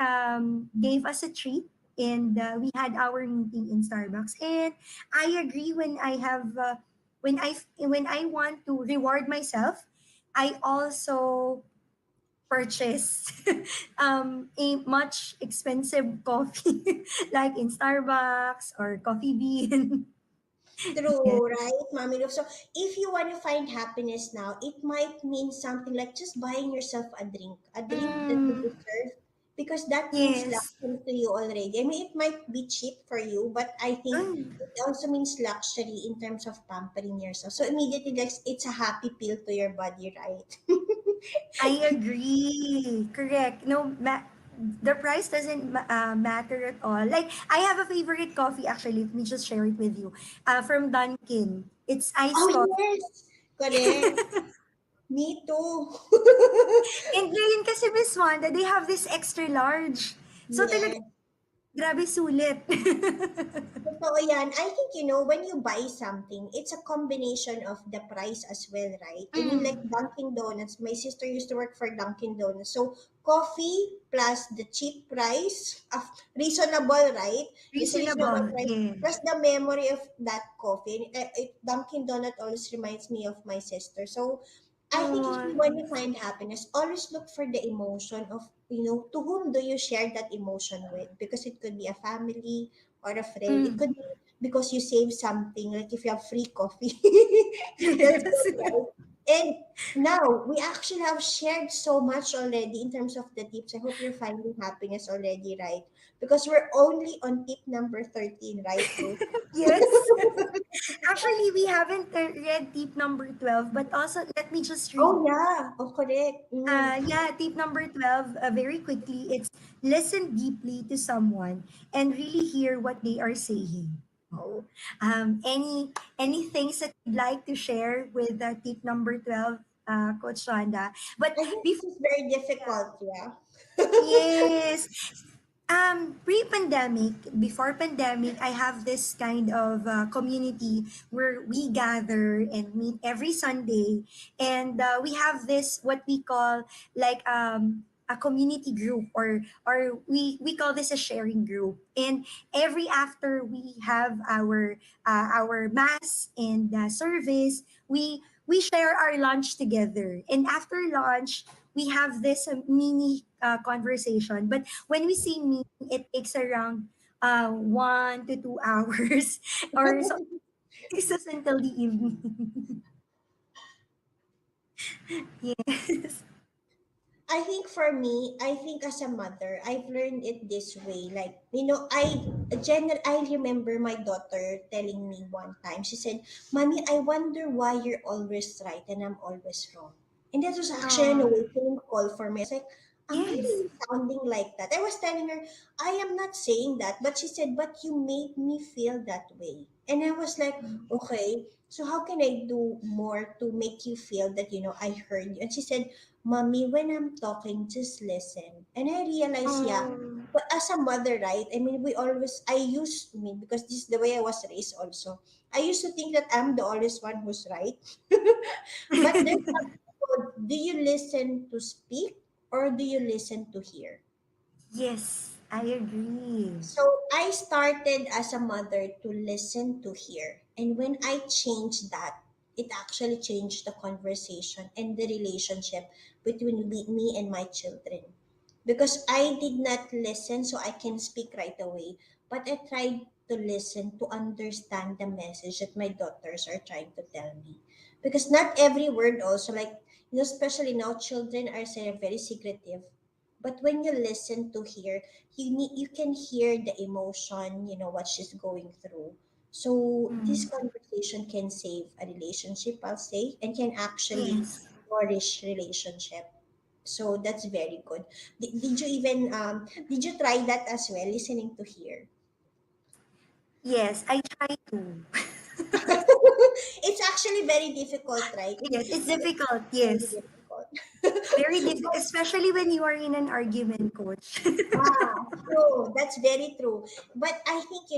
gave us a treat, and we had our meeting in Starbucks. And I agree, when I want to reward myself, I also purchase a much expensive coffee like in Starbucks or Coffee Bean. Yes. True, right, Mommy Love? So, if you want to find happiness now, it might mean something like just buying yourself a drink that you Mm, deserve, because that means yes. luxury to you already. I mean, it might be cheap for you, but I think Mm, it also means luxury in terms of pampering yourself. So, immediately, like, it's a happy pill to your body, right? I agree. Correct. The price doesn't matter at all. Like, I have a favorite coffee, actually. Let me just share it with you. From Dunkin'. It's iced coffee. Oh, yes, correct. Me too. And ngayon kasi, Miss Wanda, they have this extra large. So talaga, Yes. Grabe sulit. Totoo yan. I think, when you buy something, it's a combination of the price as well, right? I mean, like Mm, Dunkin' Donuts, my sister used to work for Dunkin' Donuts. So, coffee plus the cheap price, reasonable, right? It's a reasonable reasonable. price, plus Yes. the memory of that coffee. Dunkin' Donut always reminds me of my sister. So, I think if Oh, you want to find happiness, always look for the emotion of, to whom do you share that emotion with? Because it could be a family or a friend. It mm. could be because you save something, like if you have free coffee. That's Yes. good, right? And now we actually have shared so much already in terms of the tips. I hope you're finding happiness already, right? Because we're only on tip number 13, right, Ruth? Yes. Actually, we haven't read tip number 12, but also let me just read. Oh, yeah. Oh, correct. Yeah, tip number 12, very quickly, it's listen deeply to someone and really hear what they are saying. Oh, any things that you'd like to share with tip number 12, Coach Rhonda? But I think before, this is very difficult, yeah. yes, pre-pandemic, before pandemic, I have this kind of community where we gather and meet every Sunday, and we have this what we call like a community group, or we call this a sharing group. And every after we have our mass and service, we share our lunch together, and after lunch we have this mini conversation. But when we say meeting, it takes around 1 to 2 hours, or so it's just until the evening. Yes. I think for me, I think as a mother, I've learned it this way. Like, I remember my daughter telling me one time, she said, Mommy, I wonder why you're always right and I'm always wrong. And that was actually an Oh, awakening call for me. I was like, am I yes. really sounding like that? I was telling her, I am not saying that. But she said, but you made me feel that way. And I was like, okay, so how can I do more to make you feel that, I heard you? And she said, Mommy, when I'm talking, just listen. And I realized, yeah, Oh, but as a mother, right? I mean, because this is the way I was raised also. I used to think that I'm the always one who's right. But there's something called, do you listen to speak or do you listen to hear? yes, I agree. So I started as a mother to listen to hear. And when I changed that, it actually changed the conversation and the relationship between me and my children. Because I did not listen so I can speak right away, but I tried to listen to understand the message that my daughters are trying to tell me. Because not every word also, like, especially now children are very secretive. But when you listen to hear, you can hear the emotion, what she's going through. So this Mm, conversation can save a relationship, I'll say, and can actually yes. nourish relationship. So that's very good. Did you try that as well, listening to hear? Yes, I try to. It's actually very difficult, right? Yes, it's difficult. Very Yes. difficult. Very difficult, especially when you are in an argument, coach. True. That's very true. But I think,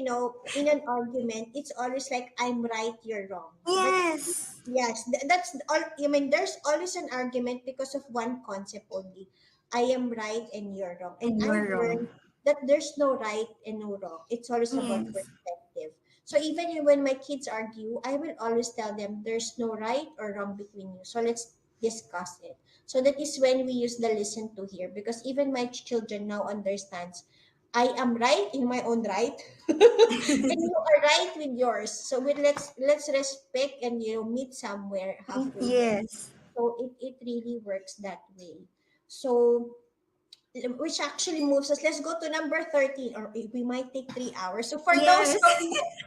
in an argument, it's always like, I'm right, you're wrong. But Yes. yes, that's all. I mean, there's always an argument because of one concept only. I am right and you're wrong. And And you I've are wrong. learned that there's no right and no wrong. It's always about Yes. perspective. So even when my kids argue, I will always tell them there's no right or wrong between you. So let's discuss it. So that is when we use the listen to hear, because even my children now understands I am right in my own right and you are right with yours. So let's respect and meet somewhere halfway there. Yes. So it really works that way. So which actually moves us. Let's go to number 13, or we might take 3 hours. So for those Yes.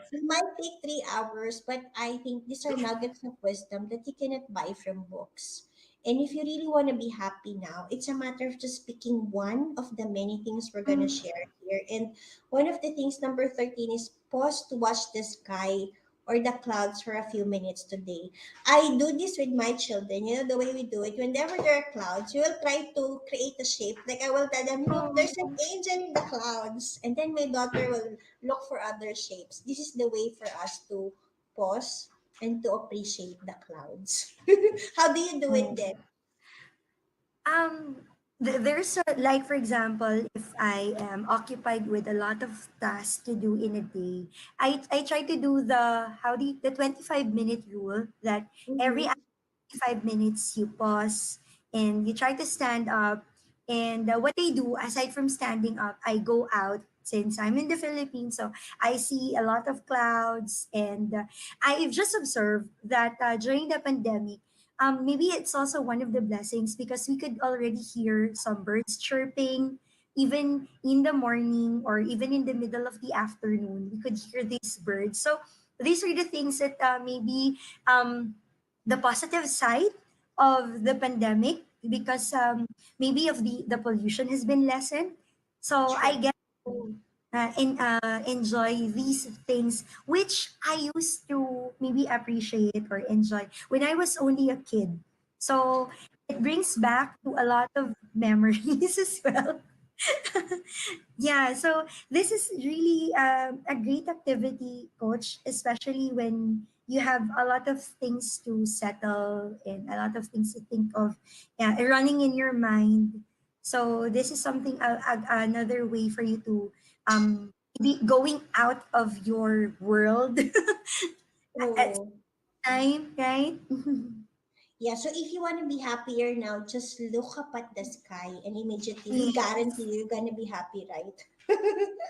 we might take 3 hours, but I think these are nuggets of wisdom that you cannot buy from books. And if you really want to be happy now, it's a matter of just picking one of the many things we're going to Mm, share here. And one of the things, number 13, is pause to watch the sky or the clouds for a few minutes today. I do this with my children. You know, the way we do it. Whenever there are clouds, we will try to create a shape. Like I will tell them, look, there's an Oh, angel in the clouds. And then my daughter will look for other shapes. This is the way for us to pause and to appreciate the clouds. How do you do it oh. then? Um, there's a, like for example, if I am occupied with a lot of tasks to do in a day, I try to do the how do you, the 25-minute rule that every Mm-hmm. 5 minutes you pause and you try to stand up. And what I do aside from standing up, I go out since I'm in the Philippines, so I see a lot of clouds. And I've just observed that during the pandemic, maybe it's also one of the blessings because we could already hear some birds chirping even in the morning or even in the middle of the afternoon. We could hear these birds. So these are the things that maybe um, the positive side of the pandemic, because maybe of the pollution has been lessened. So I True. get to enjoy these things which I used to maybe appreciate or enjoy when I was only a kid. So it brings back to a lot of memories as well. Yeah, so this is really a great activity, coach, especially when you have a lot of things to settle and a lot of things to think of, yeah, running in your mind. So this is something, another way for you to be going out of your world at True. time, right? Yeah, so if you want to be happier now, just look up at the sky and immediately we Yes. guarantee you're gonna be happy, right?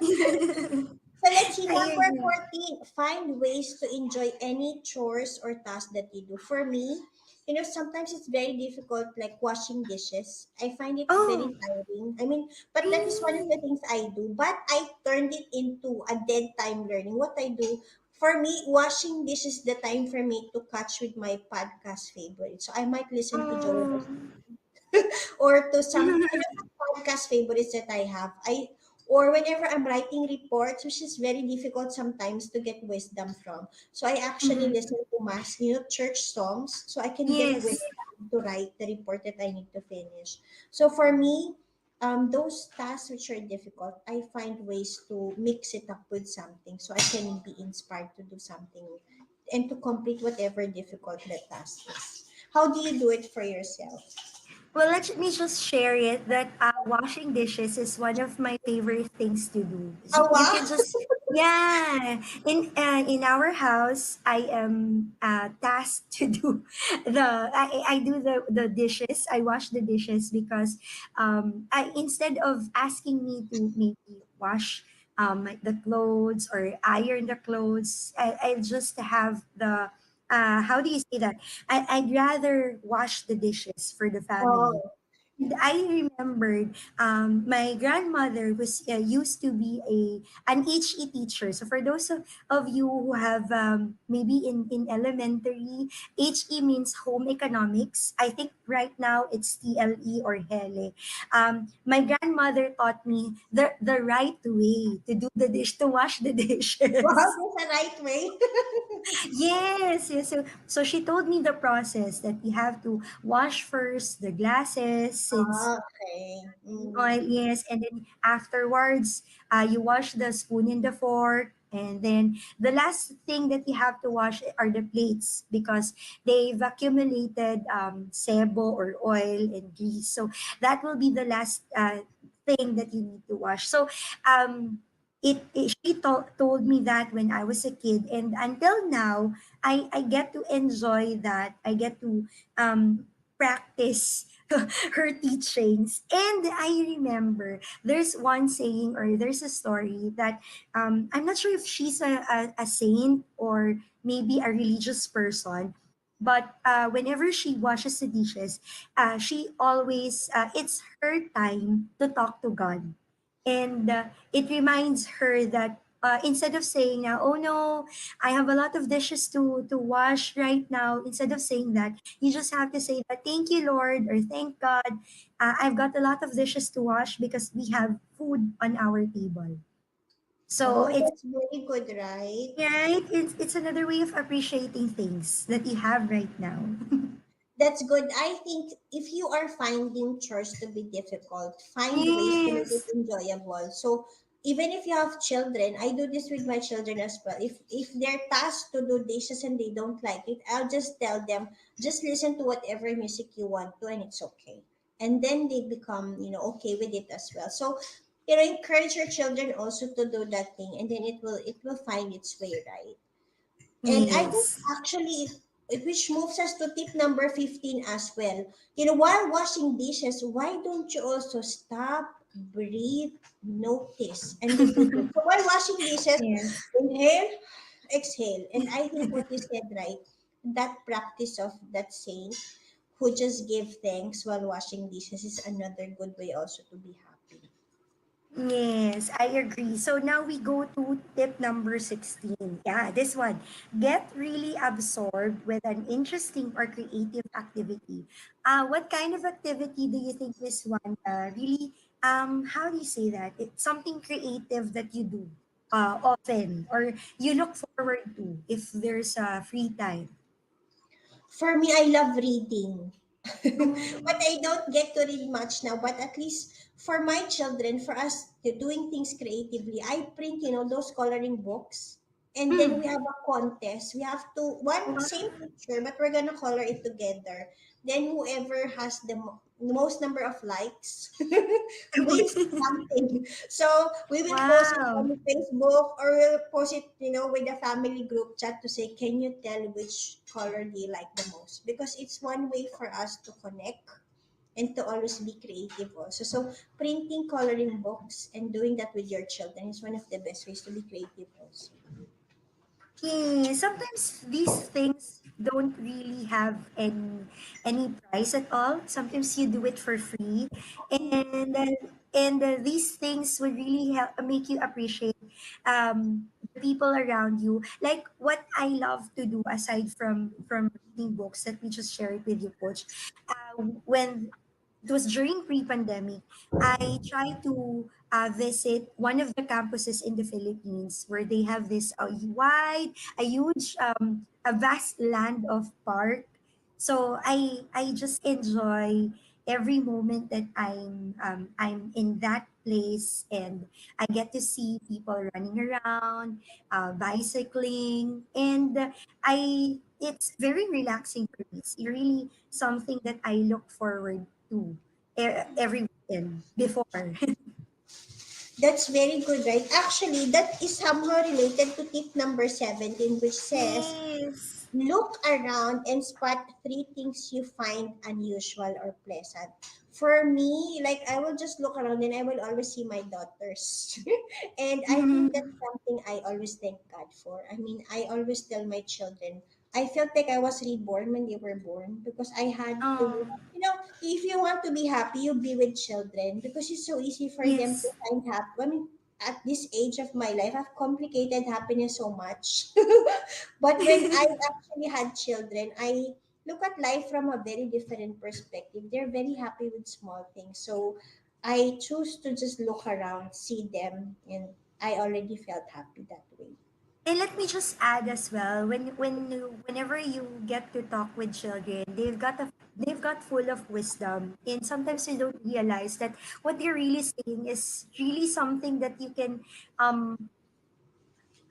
I So let's see one for agree. 14. Find ways to enjoy any chores or tasks that you do. For me, you know, sometimes it's very difficult, like washing dishes. I find it very Oh, tiring. I mean, but that is one of really? the things I do. But I turned it into a dead time learning. What I do, for me, washing dishes is the time for me to catch with my podcast favorite. So I might listen to Joe Oh. or to some, you know, some podcast favorites that I have. Or whenever I'm writing reports, which is very difficult sometimes to get wisdom from. So I actually Mhm. listen to mass, you know, church songs, so I can get Yes. wisdom to write the report that I need to finish. So for me, those tasks which are difficult, I find ways to mix it up with something so I can be inspired to do something and to complete whatever difficult the task is. How do you do it for yourself? Well, let me just share it that washing dishes is one of my favorite things to do. Oh, You wow. can just, yeah. In our house, I am tasked to do I do the dishes. I wash the dishes because I instead of asking me to maybe wash the clothes or iron the clothes, I just have the how do you say that? I'd rather wash the dishes for the family. Oh, And I remembered my grandmother was used to be an HE teacher. So for those of you who have maybe in elementary, HE means home economics. I think right now it's TLE or HELE. My grandmother taught me the right way to do the dish, to wash the wow, dishes. that's the right way. Yes, yes. So she told me the process that you have to wash first the glasses since Okay. oil, Mm. yes, and then afterwards, you wash the spoon and the fork, and then the last thing that you have to wash are the plates because they've accumulated sebo or oil and grease. So that will be the last thing that you need to wash. So she told me that when I was a kid, and until now, I get to enjoy that. I get to practice her teachings. And I remember there's one saying or there's a story that I'm not sure if she's a saint or maybe a religious person. But whenever she washes the dishes, she always, it's her time to talk to God. And it reminds her that instead of saying, oh no, I have a lot of dishes to wash right now, instead of saying that, you just have to say that, thank you, Lord, or thank God. I've got a lot of dishes to wash because we have food on our table. So Oh, it's that's very good, right? right. It's another way of appreciating things that you have right now. That's good. I think if you are finding chores to be difficult, find ways to make it Yes. enjoyable. So even if you have children, I do this with my children as well. If they're tasked to do dishes and they don't like it, I'll just tell them, just listen to whatever music you want to and it's okay. And then they become, okay with it as well. So, encourage your children also to do that thing and then it will find its way, right? And I think Yes. actually, which moves us to tip number 15 as well. While washing dishes, why don't you also stop, breathe, notice, and just be good? So while washing dishes, Yes. inhale, exhale. And I think what you said, right? That practice of that saying, who just give thanks while washing dishes, is another good way also to be happy. Yes, I agree. So now we go to tip number 16. Yeah, this one. Get really absorbed with an interesting or creative activity. What kind of activity do you think, Miss Wanda, really, how do you say that? It's something creative that you do often or you look forward to if there's free time. For me, I love reading. But Oh, I don't get to read much now. But at least for my children, for us doing things creatively, I print, those coloring books. And then mm, we have a contest. We have to, one wow. same picture, but we're going to color it together. Then whoever has the most number of likes wins something. So we will post it Wow. on Facebook or we'll post it, with the family group chat to say, can you tell which color do you like the most? Because it's one way for us to connect and to always be creative also. So printing coloring books and doing that with your children is one of the best ways to be creative also. Yeah, sometimes these things don't really have any price at all. Sometimes you do it for free, and these things would really help make you appreciate the people around you. Like what I love to do aside from reading books that we just shared with you, Coach. When it was during pre-pandemic, I tried to visit one of the campuses in the Philippines where they have this a huge, a vast land of park. So I just enjoy every moment that I'm in that place, and I get to see people running around, bicycling, and it's very relaxing for me. It's really something that I look forward to every weekend before. That's very good, right? Actually, that is somehow related to tip number 17, which says, Yes. look around and spot three things you find unusual or pleasant. For me, like I will just look around and I will always see my daughters. And I think that's Mhm. something I always thank God for. I mean, I always tell my children, I felt like I was reborn when they were born because I had to, Oh, if you want to be happy, you be with children because it's so easy for them to yes. find happy. I mean, at this age of my life, I've complicated happiness so much. But when I actually had children, I look at life from a very different perspective. They're very happy with small things. So I choose to just look around, see them, and I already felt happy that way. And let me just add as well, whenever you get to talk with children, they've got full of wisdom, and sometimes you don't realize that what they're really saying is really something that you can um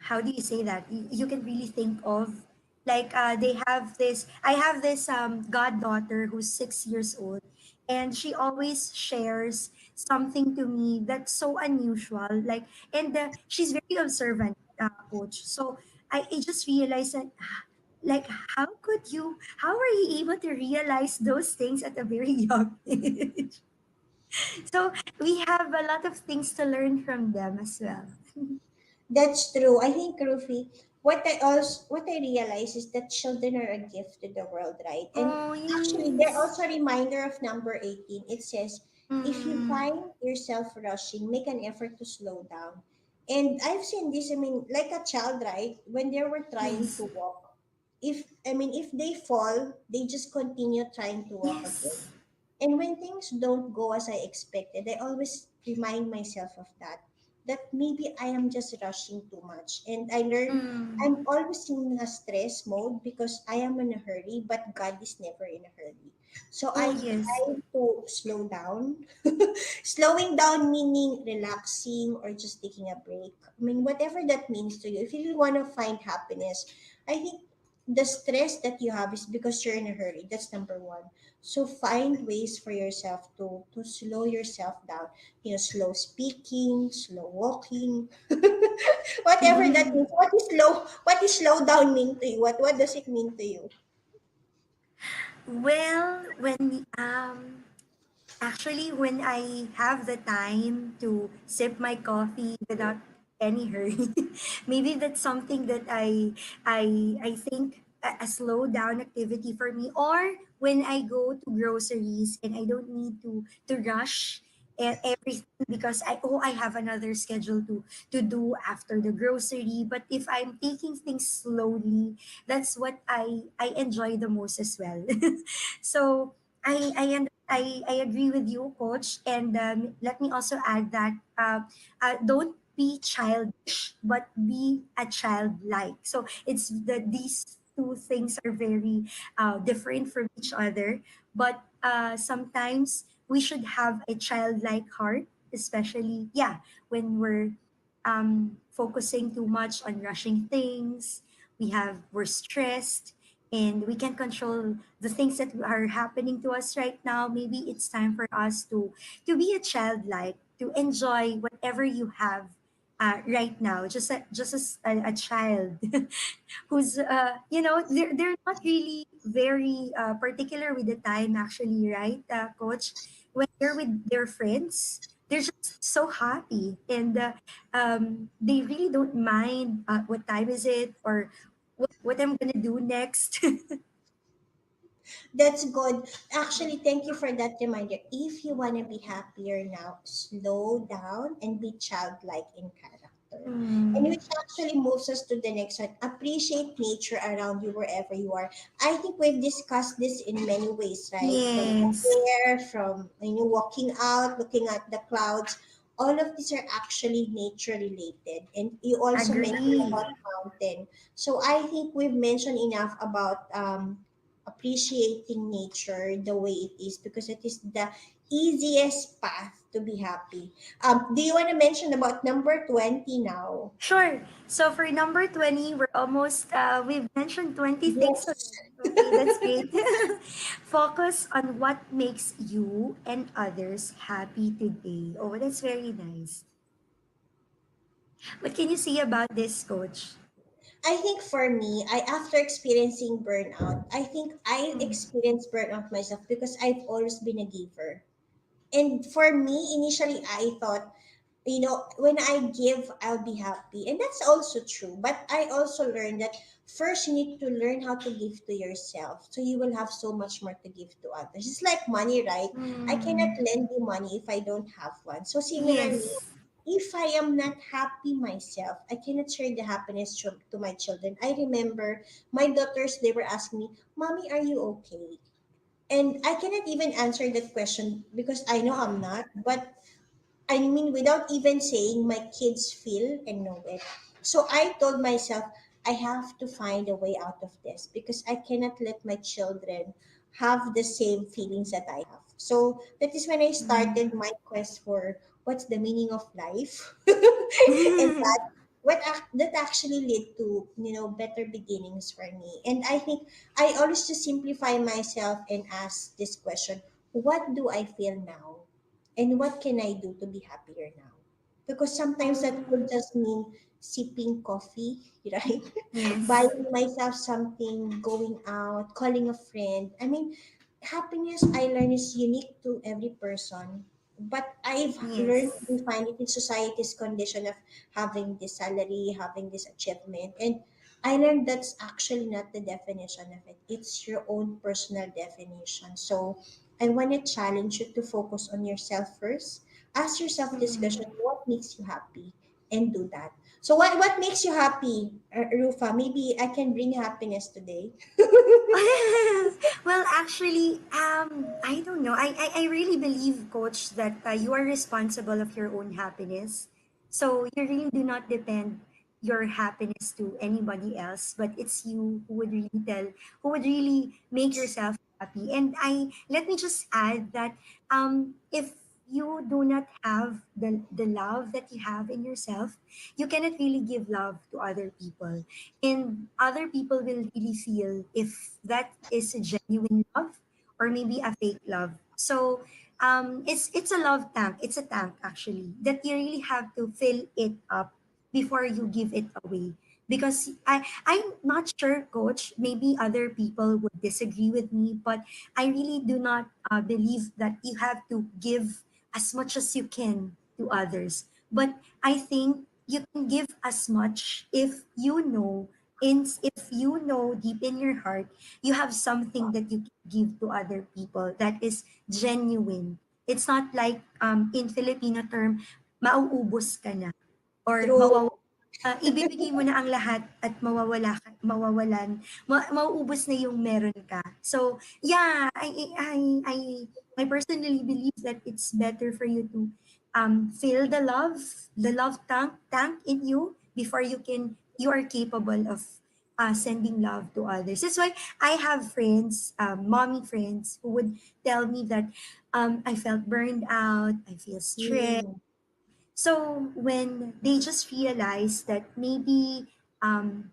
how do you say that you can really think of, like they have this I have this goddaughter who's 6 years old, and she always shares something to me that's so unusual, like, and she's very observant, coach. So I just realized that like how are you able to realize those things at a very young age? So we have a lot of things to learn from them as well. That's true. I think, Rufi, what I realize is that children are a gift to the world, right? And Oh actually, they're yes. also a reminder of number 18. It says, if you Mm. find yourself rushing, make an effort to slow down. And I've seen this, I mean, like a child, right? When they were trying to Yes. walk, if they fall, they just continue trying to walk again. Yes. And when things don't go as I expected, I always remind myself of that. that maybe I am just rushing too much. And I learned Mm. I'm always in a stress mode because I am in a hurry, but God is never in a hurry. So Oh, I yes. try to slow down. Slowing down meaning relaxing or just taking a break. I mean, whatever that means to you. If you really want to find happiness, I think the stress that you have is because you're in a hurry. That's number one. So find ways for yourself to slow yourself down. Slow speaking, slow walking, whatever that means. What is slow down mean to you? What does it mean to you? Well, actually, when I have the time to sip my coffee without any hurry, maybe that's something that I think a slow down activity for me. Or when I go to groceries and I don't need to rush everything because I have another schedule to do after the grocery. But if I'm taking things slowly, that's what I enjoy the most as well. So I agree with you, Coach. And let me also add that don't be childish, but be a childlike. So it's these two things are very different from each other. But sometimes we should have a childlike heart, especially when we're focusing too much on rushing things. We're stressed and we can't control the things that are happening to us right now. Maybe it's time for us to be a childlike, to enjoy whatever you have right now, just as a child who's they're not really very particular with the time, actually, right, Coach? When they're with their friends, they're just so happy, and they really don't mind what time is it, or what I'm gonna do next. That's good. Actually, thank you for that reminder. If you want to be happier now, slow down and be childlike in character. And Mm, which actually moves us to the next one. Appreciate nature around you wherever you are. I think we've discussed this in many ways, right? From the yes, air, from walking out, looking at the clouds. All of these are actually nature related. And you also mentioned agree. about mountain. So I think we've mentioned enough about appreciating nature the way it is because it is the easiest path to be happy. Do you want to mention about number 20 now? Sure. So for number 20, we've mentioned 20 things Yes. already. Okay, that's great. Focus on what makes you and others happy today. Oh, that's very nice. What can you say about this, Coach? I think for me, after experiencing burnout, I think I Mm. experienced burnout myself because I've always been a giver. And for me, initially, I thought, when I give, I'll be happy. And that's also true. But I also learned that first you need to learn how to give to yourself. So you will have so much more to give to others. It's like money, right? I cannot Mm. lend you money if I don't have one. So similarly, Yes. if I am not happy myself, I cannot share the happiness to my children. I remember my daughters, they were asking me, Mommy, are you okay? And I cannot even answer that question because I know I'm not. But I mean, without even saying, my kids feel and know it. So I told myself, I have to find a way out of this because I cannot let my children have the same feelings that I have. So that is when I started my quest for what's the meaning of life. And that actually led to better beginnings for me. And I think I always just simplify myself and ask this question: what do I feel now? And what can I do to be happier now? Because sometimes that Mm. could just mean sipping coffee, right? Yes. Buying myself something, going out, calling a friend. I mean, happiness, I learn, is unique to every person. But I've learned Yes. to define it in society's condition of having this salary, having this achievement. And I learned that's actually not the definition of it. It's your own personal definition. So I want to challenge you to focus on yourself first. Ask yourself this Mm. question: what makes you happy? And do that. So what makes you happy, Rufa? Maybe I can bring you happiness today. Well, actually, I don't know. I really believe, Coach, that you are responsible of your own happiness. So you really do not depend your happiness to anybody else, but it's you who would really who would really make yourself happy. And I let me just add that if you do not have the love that you have in yourself, you cannot really give love to other people. And other people will really feel if that is a genuine love or maybe a fake love. So it's a love tank. It's a tank actually that you really have to fill it up before you give it away. Because I'm not sure, Coach. Maybe other people would disagree with me, but I really do not believe that you have to give as much as you can to others. But I think you can give as much if you know, if you know deep in your heart you have something that you can give to other people that is genuine. It's not like in Filipino term, mauubos ka na or True. ibibigay mo na ang lahat at mauubos na yung meron ka. So, yeah, I personally believe that it's better for you to feel the love tank in you before you are capable of sending love to others. That's why I have friends, mommy friends, who would tell me that I felt burned out, I feel stressed. Mm. So when they just realize that maybe um,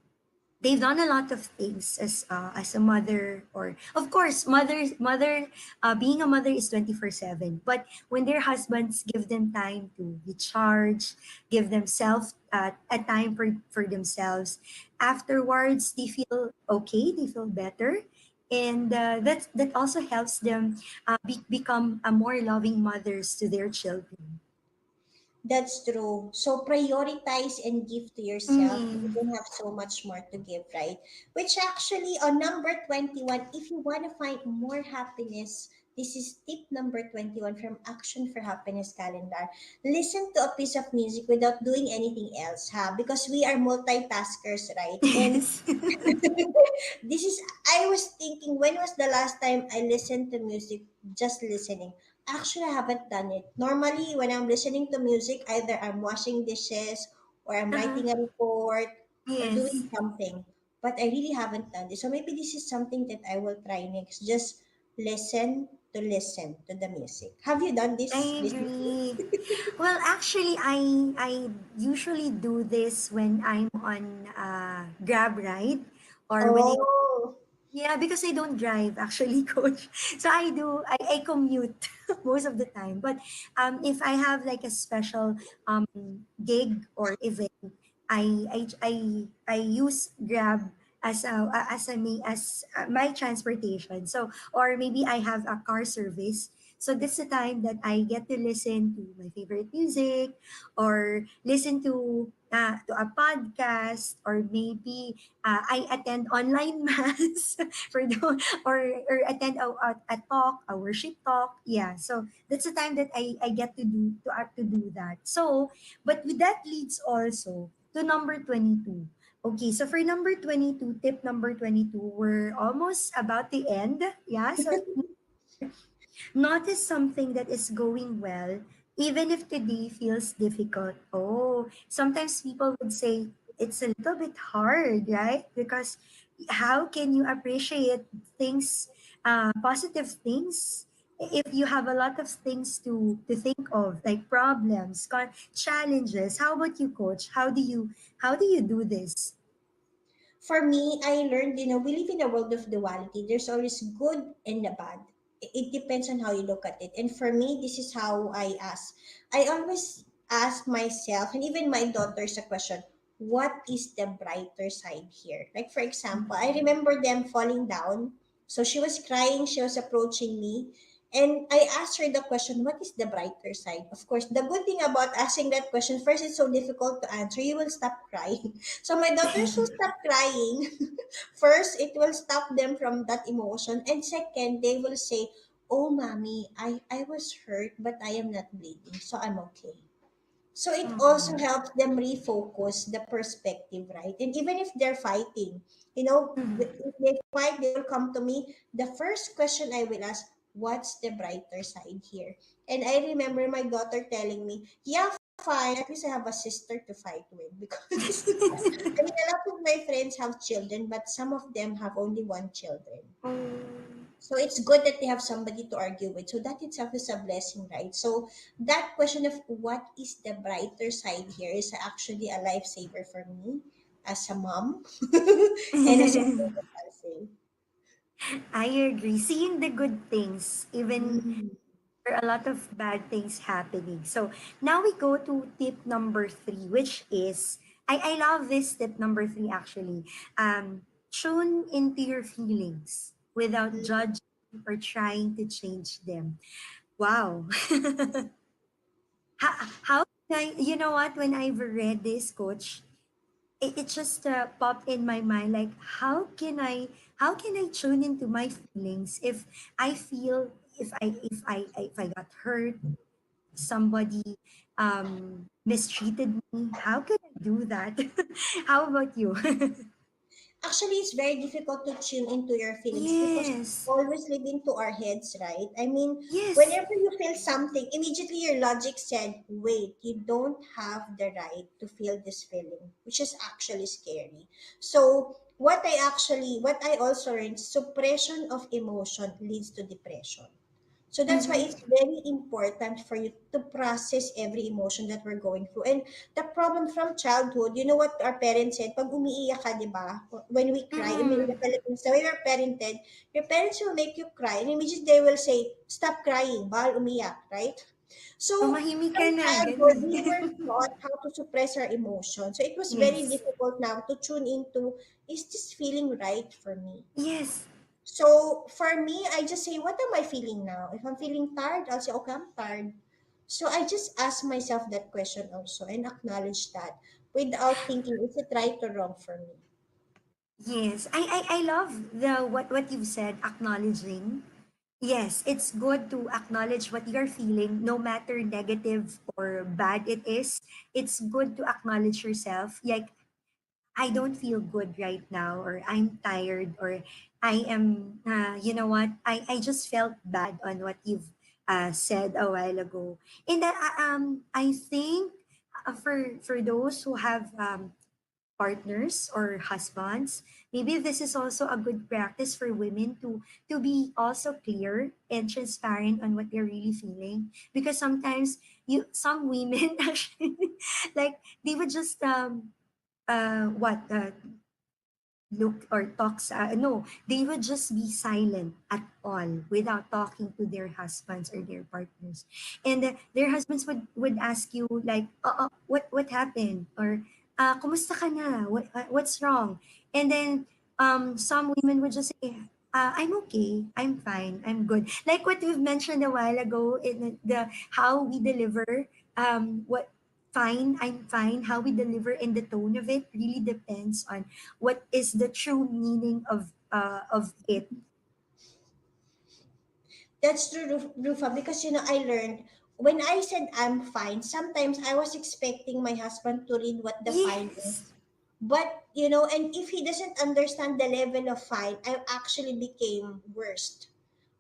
they've done a lot of things as a mother, or of course mother being a mother is 24/7, but when their husbands give them time to recharge, give themselves a time for themselves, afterwards they feel okay, they feel better. And that also helps them become a more loving mothers to their children. That's true. So prioritize and give to yourself if you Mm. don't have so much more to give, right? Which actually on number 21, if you want to find more happiness, this is tip number 21 from Action for Happiness calendar. Listen to a piece of music without doing anything else, ha? Because we are multitaskers, right? And Yes. this is, I was thinking, when was the last time I listened to music just listening? Actually, I haven't done it. Normally, when I'm listening to music, either I'm washing dishes or I'm Uh-huh. writing a report or Yes. doing something. But I really haven't done this. So maybe this is something that I will try next. Just listen to the music. Have you done this I recently? agree. Well, actually, I usually do this when I'm on Grab ride or when Oh, yeah, because I don't drive actually, coach. So I commute most of the time. But if I have like a special um gig or event, I use Grab as my transportation. So or maybe I have a car service. So that's the time that I get to listen to my favorite music or listen to a podcast, or maybe I attend online mass for the, or attend a talk, a worship talk. Yeah, so that's the time that I get to do that. So, but with that leads also to number 22. Okay, so for number 22, tip number 22, we're almost about the end. Yeah, so notice something that is going well, even if today feels difficult. Oh, sometimes people would say it's a little bit hard, right? Because how can you appreciate things, positive things, if you have a lot of things to think of, like problems, challenges? How about you, coach? How do you do this? for me, I learned, we live in a world of duality. There's always good and the bad. It depends on how you look at it. And for me, this is how I ask. I always ask myself and even my daughters a question: what is the brighter side here? Like, for example, I remember them falling down. So she was crying, she was approaching me. And I asked her the question, what is the brighter side? Of course, the good thing about asking that question, first, it's so difficult to answer. You will stop crying. So my daughters will stop crying. First, it will stop them from that emotion. And second, they will say, oh, mommy, I was hurt, but I am not bleeding. So I'm okay. So it also Mhm. helps them refocus the perspective, right? And even if they're fighting, Mhm. if they fight, they will come to me. The first question I will ask, what's the brighter side here? And I remember my daughter telling me, yeah, fine. At least I have a sister to fight with because I mean, a lot of my friends have children, but some of them have only one children. Oh. So it's good that they have somebody to argue with. So that itself is a blessing, right? So that question of what is the brighter side here is actually a lifesaver for me as a mom and as a parent, I'll say. I agree. Seeing the good things, even Mm. there are a lot of bad things happening. So now we go to tip number three, which is I love this tip number three actually. Tune into your feelings without judging or trying to change them. Wow. How can I, you know what, when I've read this, coach, it just popped in my mind like how can I tune into my feelings if I feel if I got hurt, somebody mistreated me, how can I do that? How about you? Actually, it's very difficult to tune into your feelings because we Yes, always live into our heads, right? I mean, yes. whenever you feel something, immediately your logic said, wait, you don't have the right to feel this feeling, which is actually scary. So, what I also learned, suppression of emotion leads to depression. So that's why Mm-hmm. it's very important for you to process every emotion that we're going through. And the problem from childhood, you know what our parents said, pag umiiyak ka, di ba? When we cry, I mean, in the Mm. Philippines, the way we're parented, your parents will make you cry, and immediately they will say, stop crying, bawal umiyak, right? So Tumahimik ka from na, childhood, ganun. we were taught how to suppress our emotions. So it was very Yes, difficult now to tune into, is this feeling right for me? yes. So for me, I just say, what am I feeling now? If I'm feeling tired, I'll say, okay, I'm tired. So I just ask myself that question also and acknowledge that without thinking, is it right or wrong for me? Yes, I love the what you've said, acknowledging. Yes, it's good to acknowledge what you're feeling, no matter negative or bad it is. It's good to acknowledge yourself. Like, I don't feel good right now, or I'm tired, or I am, you know what, I just felt bad on what you've said a while ago. And I think for those who have partners or husbands, maybe this is also a good practice for women to be also clear and transparent on what they're really feeling, because sometimes you some women actually like they would just what look or talks no, they would just be silent at all without talking to their husbands or their partners, and their husbands would ask you like, what happened, or kumusta ka na, what's wrong, and then some women would just say, I'm okay, I'm fine, I'm good, like what we've mentioned a while ago in the how we deliver what fine, I'm fine, how we deliver and the tone of it really depends on what is the true meaning of it. That's true, Rufa, because I learned when I said I'm fine, sometimes I was expecting my husband to read what the fine Yes. is. But, and if he doesn't understand the level of fine, I actually became worst.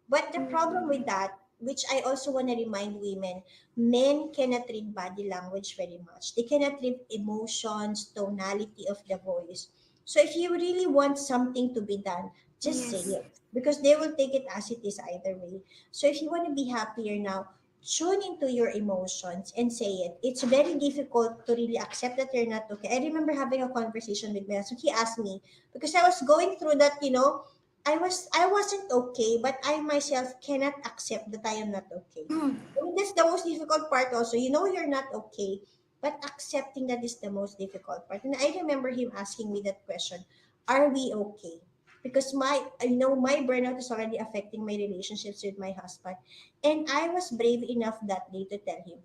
But the problem with Mm, that, which I also want to remind women, men cannot read body language very much. They cannot read emotions, tonality of the voice. So if you really want something to be done, just say yes. it because they will take it as it is either way. So if you want to be happier now, tune into your emotions and say it. It's very difficult to really accept that you're not okay. I remember having a conversation with my husband. He asked me because I was going through that, I wasn't okay, but I myself cannot accept that I am not okay. Mm, I mean, that's the most difficult part also. You know you're not okay, but accepting that is the most difficult part. And I remember him asking me that question, are we okay? Because my burnout is already affecting my relationships with my husband. And I was brave enough that day to tell him,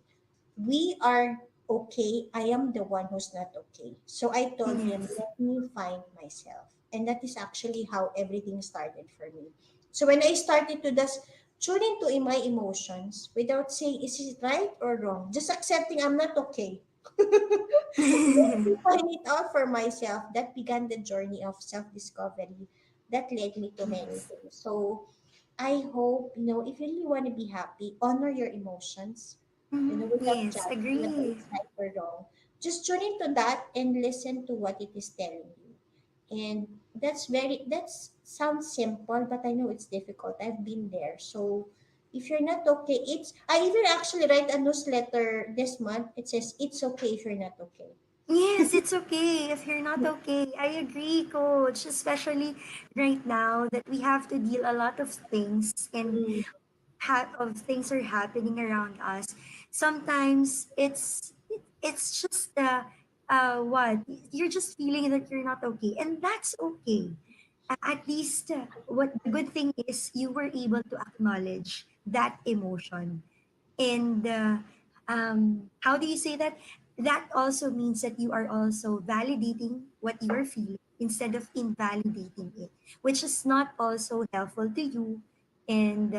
we are okay. I am the one who's not okay. So I told him, yes. let me find myself. And that is actually how everything started for me. So when I started to just tune into my emotions without saying, is it right or wrong? Just accepting I'm not okay. Let me find it out for myself. That began the journey of self-discovery that led me to many Yes. things. So I hope, if you really want to be happy, honor your emotions, Without Yes, judging whether agree. it's right or wrong. Just tune into that and listen to what it is telling you. And that's sounds simple, but I know it's difficult. I've been there. So if you're not okay, I even actually write a newsletter this month. It says it's okay if you're not okay. Yes, it's okay if you're not okay. I agree, coach, especially right now that we have to deal a lot of things and Mm. of things are happening around us. Sometimes it's just what you're just feeling that you're not okay, and that's okay. At least what the good thing is you were able to acknowledge that emotion, and how do you say that? That also means that you are also validating what you are feeling instead of invalidating it, which is not also helpful to you, and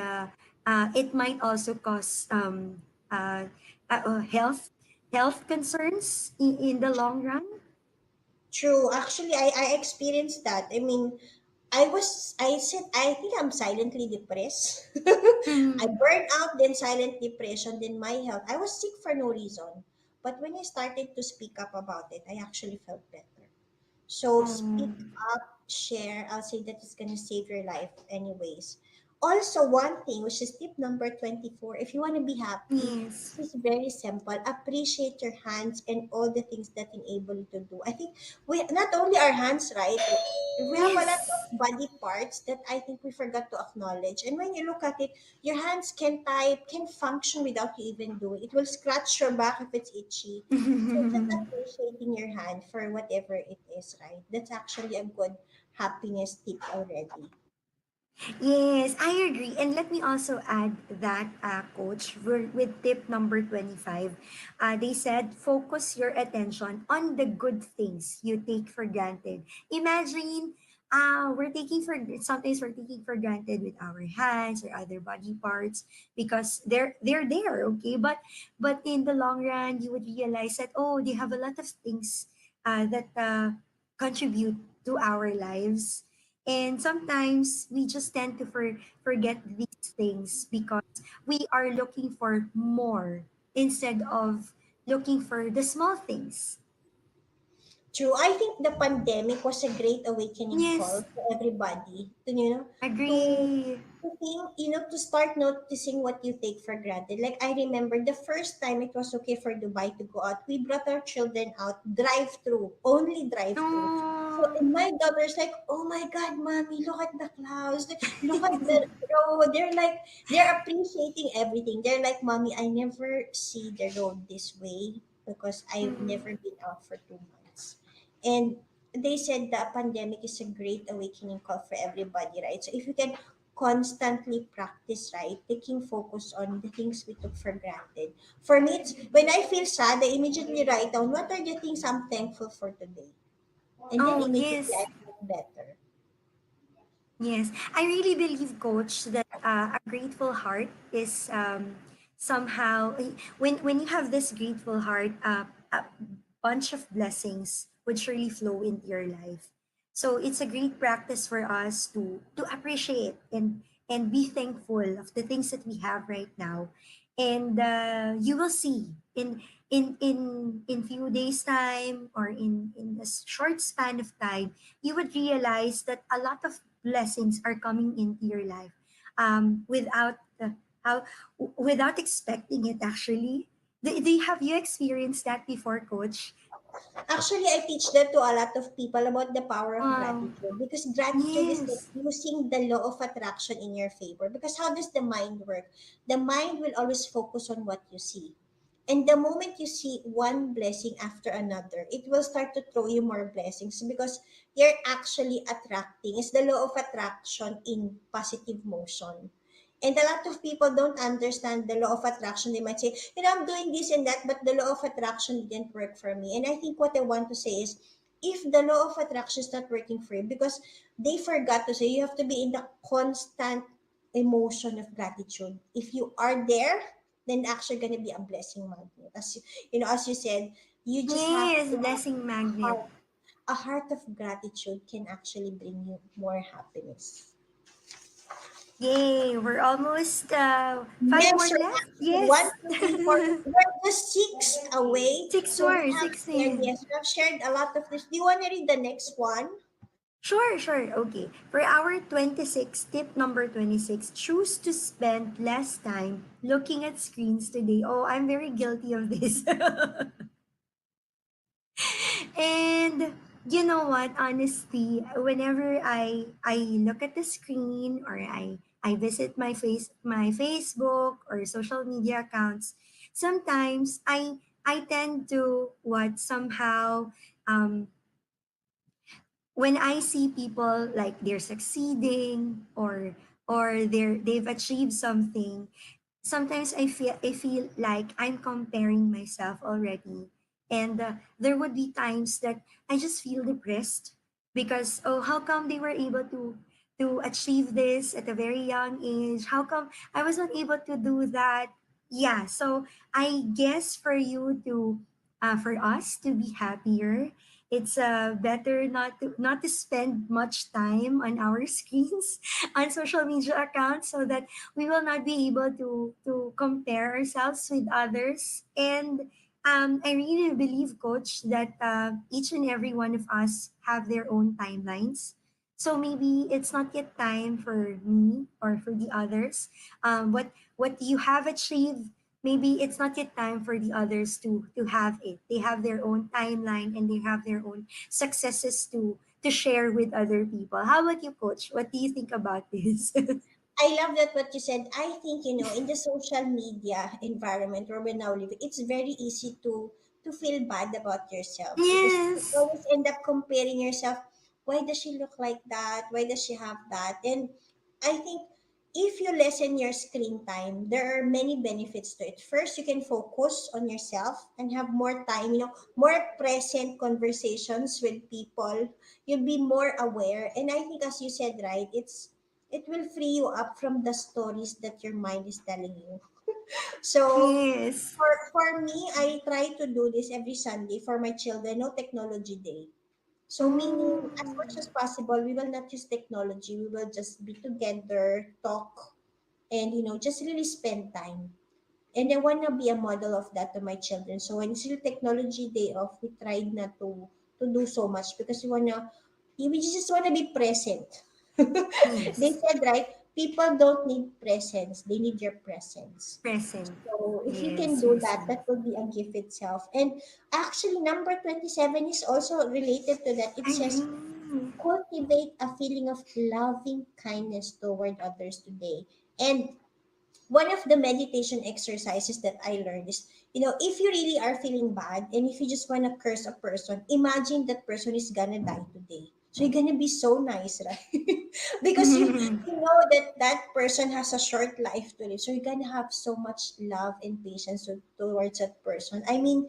it might also cause health concerns in the long run. True. Actually, I experienced that. I mean, I think I'm silently depressed. I Mm. burned out, then silent depression, then my health. I was sick for no reason. But when I started to speak up about it, I actually felt better. So speak Oh, up, share. I'll say that it's gonna save your life anyways. Also, one thing, which is tip number 24, if you want to be happy, yes. this is very simple. Appreciate your hands and all the things that enable you to do. I think we not only our hands, right? We have a lot Yes. of body parts that I think we forgot to acknowledge. And when you look at it, your hands can type, can function without you even doing. It will scratch your back if it's itchy. So just appreciating your hand for whatever it is, right? That's actually a good happiness tip already. Yes, I agree. And let me also add that, coach, with tip number 25, they said focus your attention on the good things you take for granted. Imagine, sometimes we're taking for granted with our hands or other body parts because they're there, okay? But in the long run, you would realize that, oh, they have a lot of things that contribute to our lives, and sometimes we just tend to forget these things because we are looking for more instead of looking for the small things. True. I think the pandemic was a great awakening call Yes, for everybody to agree. to think, to start noticing what you take for granted. Like I remember the first time it was okay for Dubai to go out, we brought our children out drive through, only drive through. So Oh, and my daughter's like, oh my God, mommy, look at the clouds, look at the road. They're appreciating everything. They're like, mommy, I never see the road this way because I've mm, never been out for 2 months. And they said the pandemic is a great awakening call for everybody, right? So if you can constantly practice, right, taking focus on the things we took for granted. For me, it's when I feel sad, I immediately write down what are the things I'm thankful for today. And then oh immediately I yes. feel better. Yes, I really believe, Coach, that a grateful heart is somehow when you have this grateful heart, a bunch of blessings would surely flow into your life. So it's a great practice for us to appreciate and be thankful of the things that we have right now, and you will see in few days time or in a short span of time you would realize that a lot of blessings are coming into your life without how without expecting it actually. Have you experienced that before, coach? Actually, I teach that to a lot of people about the power of Wow. gratitude because gratitude is like Yes. using the law of attraction in your favor. Because how does the mind work? The mind will always focus on what you see. And the moment you see one blessing after another, it will start to throw you more blessings because you're actually attracting. It's the law of attraction in positive motion. And a lot of people don't understand the law of attraction. They might say, I'm doing this and that, but the law of attraction didn't work for me. And I think what I want to say is, if the law of attraction is not working for you, because they forgot to say you have to be in the constant emotion of gratitude. If you are there, then actually going to be a blessing magnet. As you said, you just have Yes, to have blessing magnet. a heart of gratitude can actually bring you more happiness. Yay, we're almost five more Yes, we're left. actually one, Yes. two, three, four. We're just six away. Six So we more, have six shared, in. yes, we have shared a lot of this. Do you want to read the next one? Sure, sure. Okay. For our 26, tip number 26, choose to spend less time looking at screens today. Oh, I'm very guilty of this. And you know what? Honestly, whenever I look at the screen or I visit my Facebook or social media accounts, sometimes I tend to what somehow um when I see people like they're succeeding or they've achieved something, sometimes I feel like I'm comparing myself already, and there would be times that I just feel depressed because oh, how come they were able to achieve this at a very young age? How come I was not able to do that? Yeah, so I guess for you to for us to be happier, it's better not to spend much time on our screens on social media accounts so that we will not be able to compare ourselves with others. And I really believe, Coach, that each and every one of us have their own timelines. So maybe it's not yet time for me or for the others. What you have achieved, maybe it's not yet time for the others to have it. They have their own timeline and they have their own successes to share with other people. How about you, Coach? What do you think about this? I love that what you said. I think, in the social media environment where we're now living, it's very easy to feel bad about yourself because you Yes. always end up comparing yourself. Why does she look like that? Why does she have that? And I think if you lessen your screen time, there are many benefits to it. First, you can focus on yourself and have more time, more present conversations with people. You'll be more aware. And I think, as you said, right, it will free you up from the stories that your mind is telling you. So Yes. for me, I try to do this every Sunday for my children, no technology day. So meaning as Oh. much as possible, we will not use technology. We will just be together, talk, and just really spend time. And I wanna be a model of that to my children. So when it's really technology day off, we tried not to do so much because we just wanna be present. They Yes. said, right, people don't need presence, they need your presence. Present. So if you can Yes, do yes, that, yes. that will be a gift itself. And actually, number 27 is also related to that. It says, Agree. cultivate a feeling of loving kindness toward others today. And one of the meditation exercises that I learned is, if you really are feeling bad and if you just want to curse a person, imagine that person is gonna die today. So you're gonna be so nice, right? Because you know that that person has a short life to live. So you're gonna have so much love and patience towards that person. Having,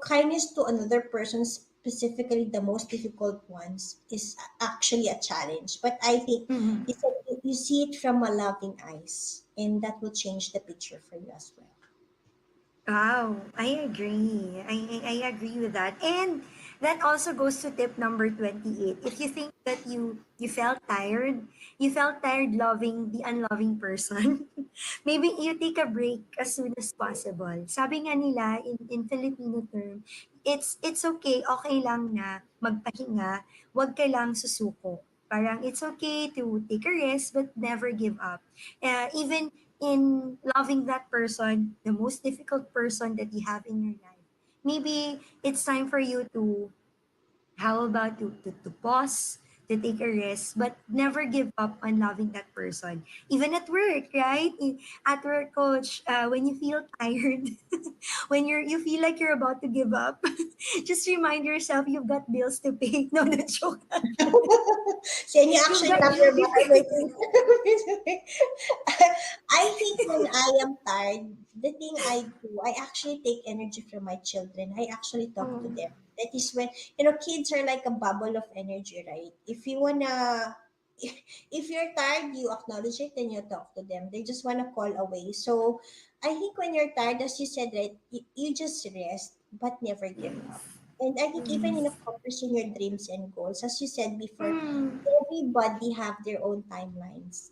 kindness to another person, specifically the most difficult ones, is actually a challenge. But I think Mhm. you said you see it from a loving eyes, and that will change the picture for you as well. Wow, I agree. I agree with that. And that also goes to tip number 28. If you think that you felt tired loving the unloving person, maybe you take a break as soon as possible. Sabi nga nila in Filipino term, it's okay, okay lang na magpahinga, wag ka lang susuko. Parang it's okay to take a rest but never give up. Even in loving that person, the most difficult person that you have in your life. Maybe it's time for you to, how about to pause, to take a rest, but never give up on loving that person. Even at work, right? At work, coach, when you feel tired, when you feel like you're about to give up, just remind yourself you've got bills to pay. No, no joke. So, and you You've actually got have your bills to bar pay. waiting. I think when I am tired, the thing I do, I actually take energy from my children. I actually talk to Oh, them. That is when, kids are like a bubble of energy, right? If you wanna, if you're tired, you acknowledge it and you talk to them. They just wanna call away. So I think when you're tired, as you said, right, you just rest, but never give yes. up. And I think even in Yes. accomplishing your dreams and goals, as you said before, Mm. everybody have their own timelines.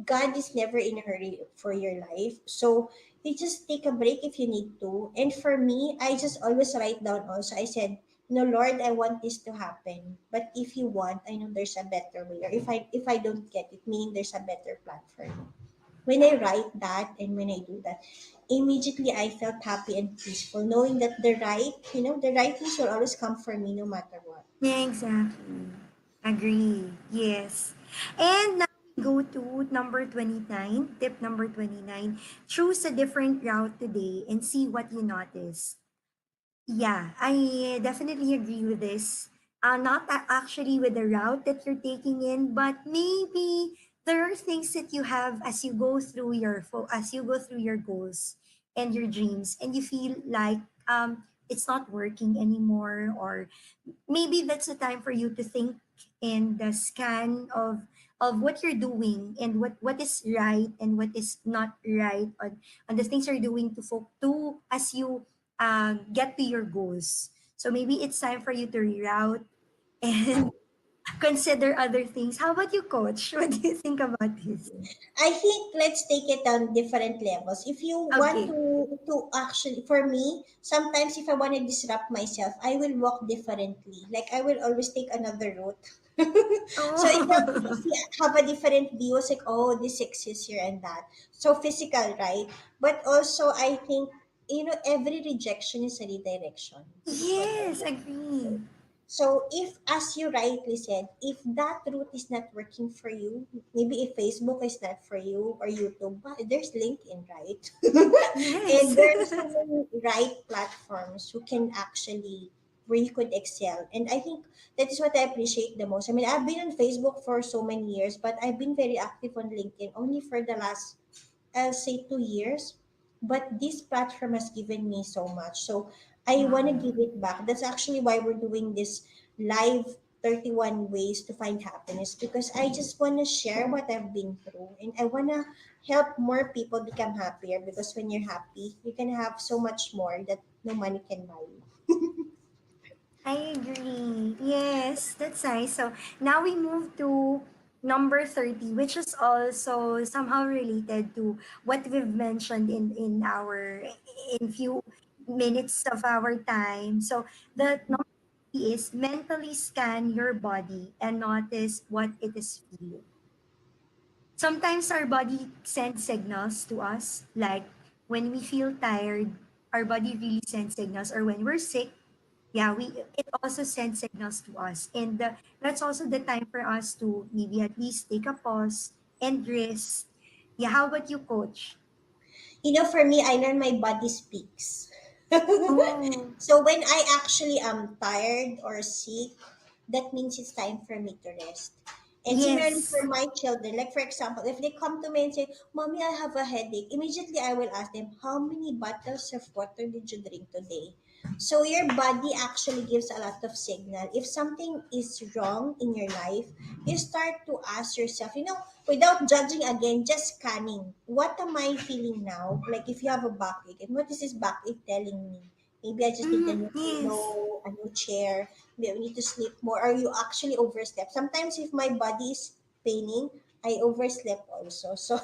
God is never in a hurry for your life. So you just take a break if you need to. And for me, I just always write down also. I said, no, Lord, I want this to happen. But if you want, I know there's a better way. Or if I don't get it, meaning there's a better plan for me. When I write that and when I do that, immediately I felt happy and peaceful, knowing that the right things will always come for me no matter what. Yeah, exactly. Agree. Yes. And now we go to number 29, tip number 29. Choose a different route today and see what you notice. Yeah, I definitely agree with this. Not actually with the route that you're taking in, but maybe there are things that you have as you go through as you go through your goals and your dreams, and you feel like it's not working anymore, or maybe that's the time for you to think and scan of what you're doing and what is right and what is not right on the things you're doing to as you get to your goals. So maybe it's time for you to reroute and consider other things. How about you, coach? What do you think about this? I think let's take it on different levels. If you want Okay. to actually, for me, sometimes if I want to disrupt myself, I will walk differently. Like I will always take another route. So if Oh. you have a different view, it's like, oh, this exists here and that. So physical, right? But also I think, every rejection is a redirection. This is what I Yes, learned. agree. So if, as you rightly said, if that route is not working for you, maybe if Facebook is not for you or YouTube, but there's LinkedIn, right? Yes. And there are so many right platforms who can actually where you could excel. And I think that is what I appreciate the most. I mean, I've been on Facebook for so many years, but I've been very active on LinkedIn only for the last, I'll say, 2 years. But this platform has given me so much. So I want to Wow. give it back. That's actually why we're doing this live 31 ways to find happiness, because I just want to share what I've been through and I want to help more people become happier, because when you're happy, you can have so much more that no money can buy you. I agree. Yes, that's nice. So now we move to number 30, which is also somehow related to what we've mentioned in few minutes of our time. So the number 30 is mentally scan your body and notice what it is feeling. Sometimes our body sends signals to us, like when we feel tired, our body really sends signals, or when we're sick, yeah, we it also sends signals to us, and that's also the time for us to maybe at least take a pause and rest. Yeah, how about you, coach? For me, I learn my body speaks. Oh, So when I actually am tired or sick, that means it's time for me to rest. And similarly for yes. my children, like for example, if they come to me and say, Mommy, I have a headache, immediately I will ask them, how many bottles of water did you drink today? So your body actually gives a lot of signal. If something is wrong in your life, you start to ask yourself, without judging again, just scanning. What am I feeling now? Like if you have a backache, and what is this backache telling me? Maybe I just need a new Yes. pillow, a new chair. Maybe I need to sleep more. Or you actually overslept. Sometimes if my body is paining, I overslept also. So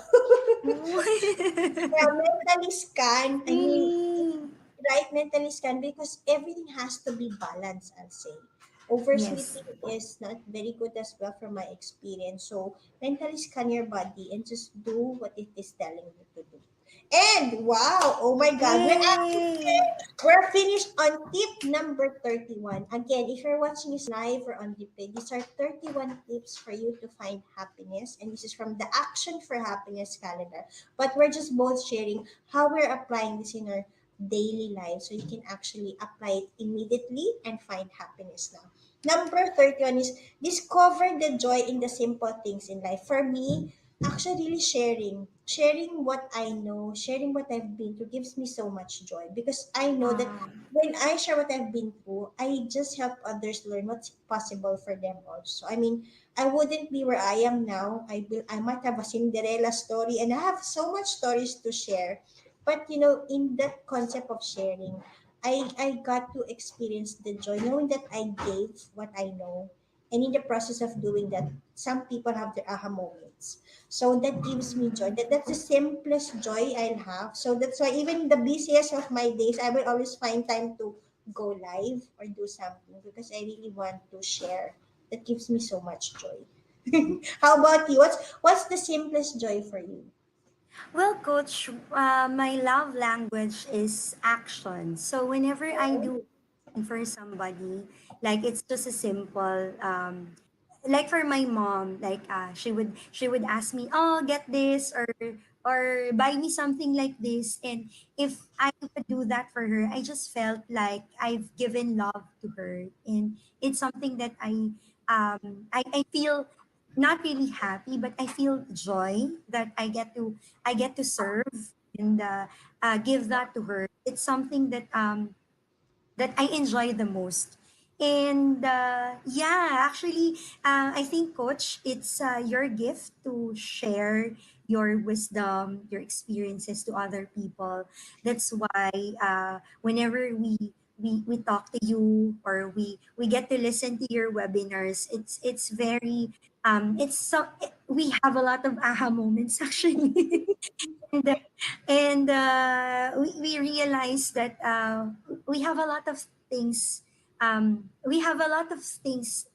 yeah, mentally scan. I mean, Really? right, mentally scan, because everything has to be balanced, I'll say. Yes. Oversleeping is not very good as well from my experience. So mentally scan your body and just do what it is telling you to do. And wow, oh my God, Yay! we're finished on tip number 31. Again, if you're watching this live or on replay, these are 31 tips for you to find happiness. And this is from the Action for Happiness calendar. But we're just both sharing how we're applying this in our daily life, so you can actually apply it immediately and find happiness now. Number 31 is discover the joy in the simple things in life. For me, actually really sharing what I know, sharing what I've been through gives me so much joy, because I know that Wow. when I share what I've been through, I just help others learn what's possible for them also. I mean, I wouldn't be where I am now. I might have a Cinderella story, and I have so much stories to share. But in that concept of sharing, I got to experience the joy knowing that I gave what I know. And in the process of doing that, some people have their aha moments. So that gives me joy. That's the simplest joy I'll have. So that's why even the busiest of my days, I will always find time to go live or do something because I really want to share. That gives me so much joy. How about you? What's the simplest joy for you? Well, coach, my love language is action. So whenever I do something for somebody, like it's just a simple, like for my mom, like she would ask me, "Oh, get this," or buy me something like this. And if I would do that for her, I just felt like I've given love to her, and it's something that I feel not really happy, but I feel joy that I get to serve and give that to her. It's something that I enjoy the most. And yeah, actually, I think, Coach, it's your gift to share your wisdom, your experiences to other people. That's why whenever we talk to you or we get to listen to your webinars, it's very we have a lot of aha moments actually. and we realized that we have a lot of things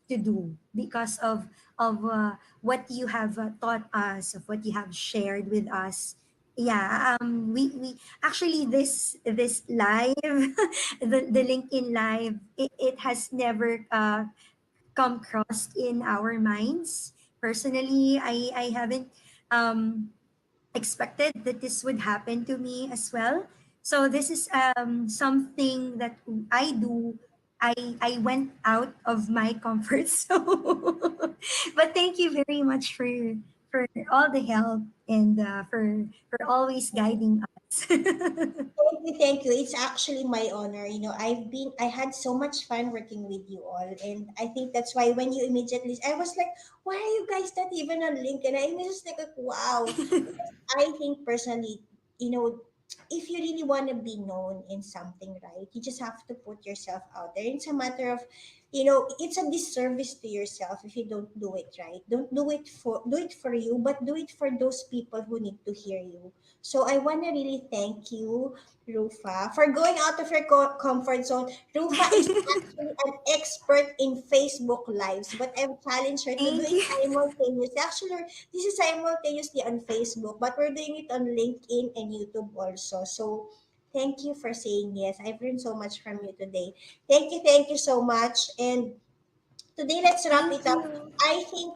to do because of what you have taught us, of what you have shared with us. Yeah, we actually, this live, the LinkedIn live, it has never come crossed in our minds. Personally, I haven't um expected that this would happen to me as well. So this is something that I do. I went out of my comfort zone. But thank you very much for all the help and for always guiding us. Thank you, thank you. It's actually my honor. I had so much fun working with you all, and I think that's why when you immediately, I was like, why are you guys not even on LinkedIn? I was just like, wow. I think personally, if you really want to be known in something, right, you just have to put yourself out there. It's a matter of, it's a disservice to yourself if you don't do it right. Don't do it for you, but do it for those people who need to hear you. So I want to really thank you, Rufa, for going out of your comfort zone. Rufa is actually an expert in Facebook Lives, but I've challenged her to do Thank it you. simultaneously. Actually, this is simultaneously on Facebook, but we're doing it on LinkedIn and YouTube also. So thank you for saying yes. I've learned so much from you today. Thank you so much. And today, let's wrap Thank it up. you. I think,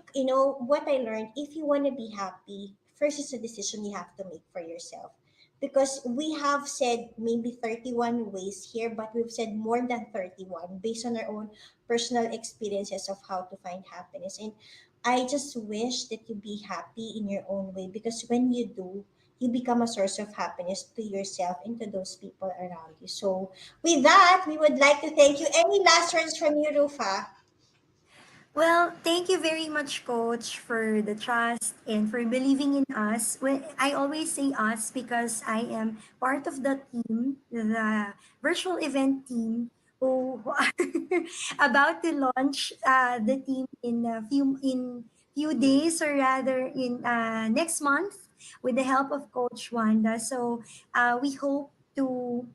what I learned, if you want to be happy, first is a decision you have to make for yourself. Because we have said maybe 31 ways here, but we've said more than 31 based on our own personal experiences of how to find happiness. And I just wish that you be happy in your own way because when you do, you become a source of happiness to yourself and to those people around you. So, with that, we would like to thank you. Any last words from you, Rufa? Well, thank you very much, Coach, for the trust and for believing in us. When I always say us because I am part of the team, the virtual event team, who are about to launch the team in a few days, or rather in next month, with the help of Coach Wanda. So we hope to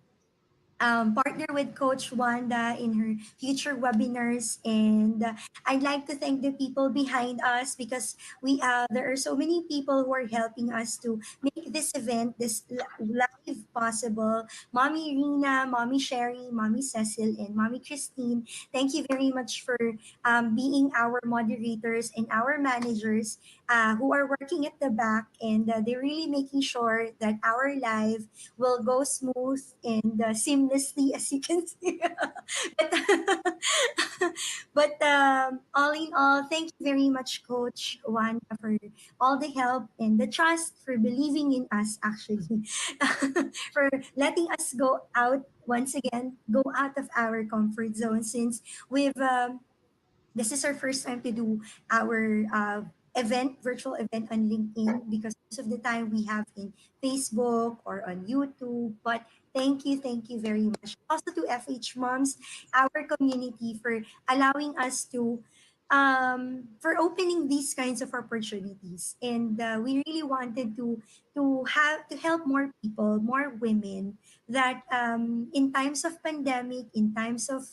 partner with Coach Wanda in her future webinars. And I'd like to thank the people behind us because there are so many people who are helping us to make this event, this live, possible. Mommy Rina, Mommy Sherry, Mommy Cecil, and Mommy Christine, thank you very much for being our moderators and our managers who are working at the back, and they're really making sure that our live will go smooth and seamlessly, as you can see. but all in all, thank you very much, Coach Wanda, for all the help and the trust, for believing in us, actually, for letting us go out once again, go out of our comfort zone, since we've this is our first time to do our virtual event on LinkedIn, because most of the time we have in Facebook or on YouTube. But thank you very much. Also to FH Moms, our community, for allowing us to for opening these kinds of opportunities. And we really wanted to help more people, more women, that in times of pandemic, in times of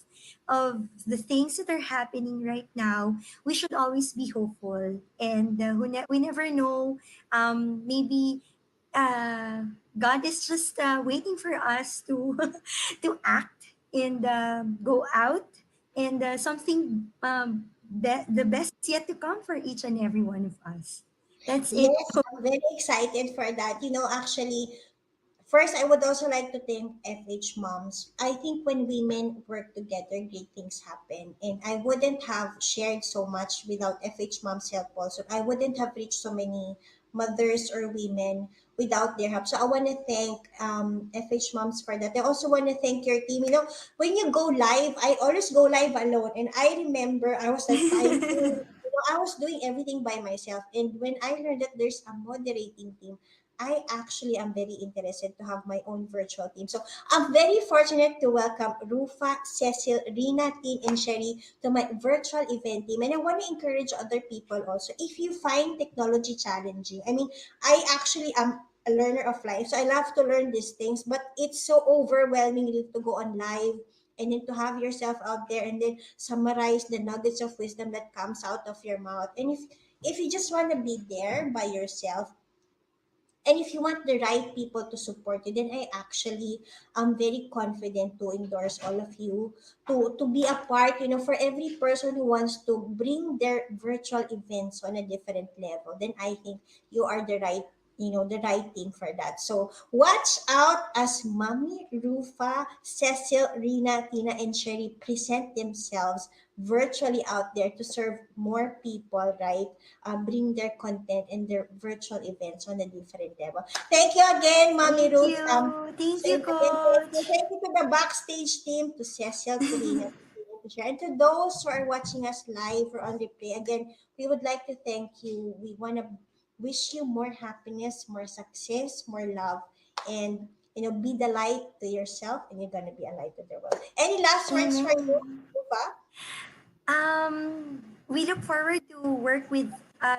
the things that are happening right now, we should always be hopeful. And we never know, maybe uh, God is just waiting for us to to act and go out, and something, the best is yet to come for each and every one of us. That's it. Yes, I'm very excited for that. Actually, first, I would also like to thank FH Moms. I think when women work together, great things happen. And I wouldn't have shared so much without FH Moms' help also. I wouldn't have reached so many mothers or women without their help. So I want to thank FH Moms for that. I also want to thank your team. When you go live, I always go live alone. And I remember I was like typing. I was doing everything by myself. And when I learned that there's a moderating team, I actually am very interested to have my own virtual team. So I'm very fortunate to welcome Rufa, Cecil, Rina, Tin, and Sherry to my virtual event team. And I want to encourage other people also. If you find technology challenging, I mean, I actually am a learner of life. So I love to learn these things, but it's so overwhelming to go on live and then to have yourself out there and then summarize the nuggets of wisdom that comes out of your mouth. And if you just want to be there by yourself, and if you want the right people to support you, then I actually am very confident to endorse all of you to be a part, for every person who wants to bring their virtual events on a different level, then I think you are the right thing for that. So watch out as Mommy Rufa, Cecil, Rina, Tina, and Sherry present themselves virtually out there to serve more people, right? Bring their content and their virtual events on a different level. Thank you again, Mommy Thank Ruth. you. Thank you, And again, thank you. Coach. Thank you to the backstage team, to Cecil, to Rina, to Share, and to those who are watching us live or on replay. Again, we would like to thank you. We want to wish you more happiness, more success, more love, and be the light to yourself, and you're gonna be a light to the world. Any last words for you, Amen. Rufa? We look forward to work with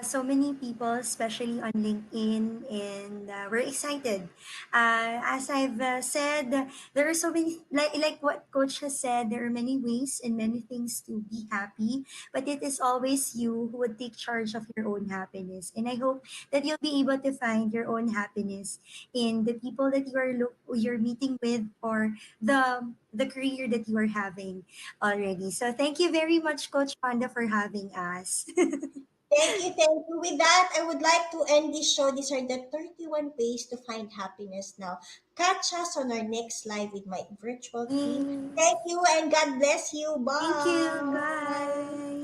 so many people, especially on LinkedIn, and we're excited. As I've said, there are so many, like what Coach has said. There are many ways and many things to be happy, but it is always you who would take charge of your own happiness. And I hope that you'll be able to find your own happiness in the people that you're meeting with, or the career that you are having already. So thank you very much, Coach Panda, for having us. Thank you, thank you. With that, I would like to end this show. These are the 31 ways to find happiness now. Catch us on our next live with my virtual team. Yay. Thank you and God bless you. Thank you. Bye. Bye.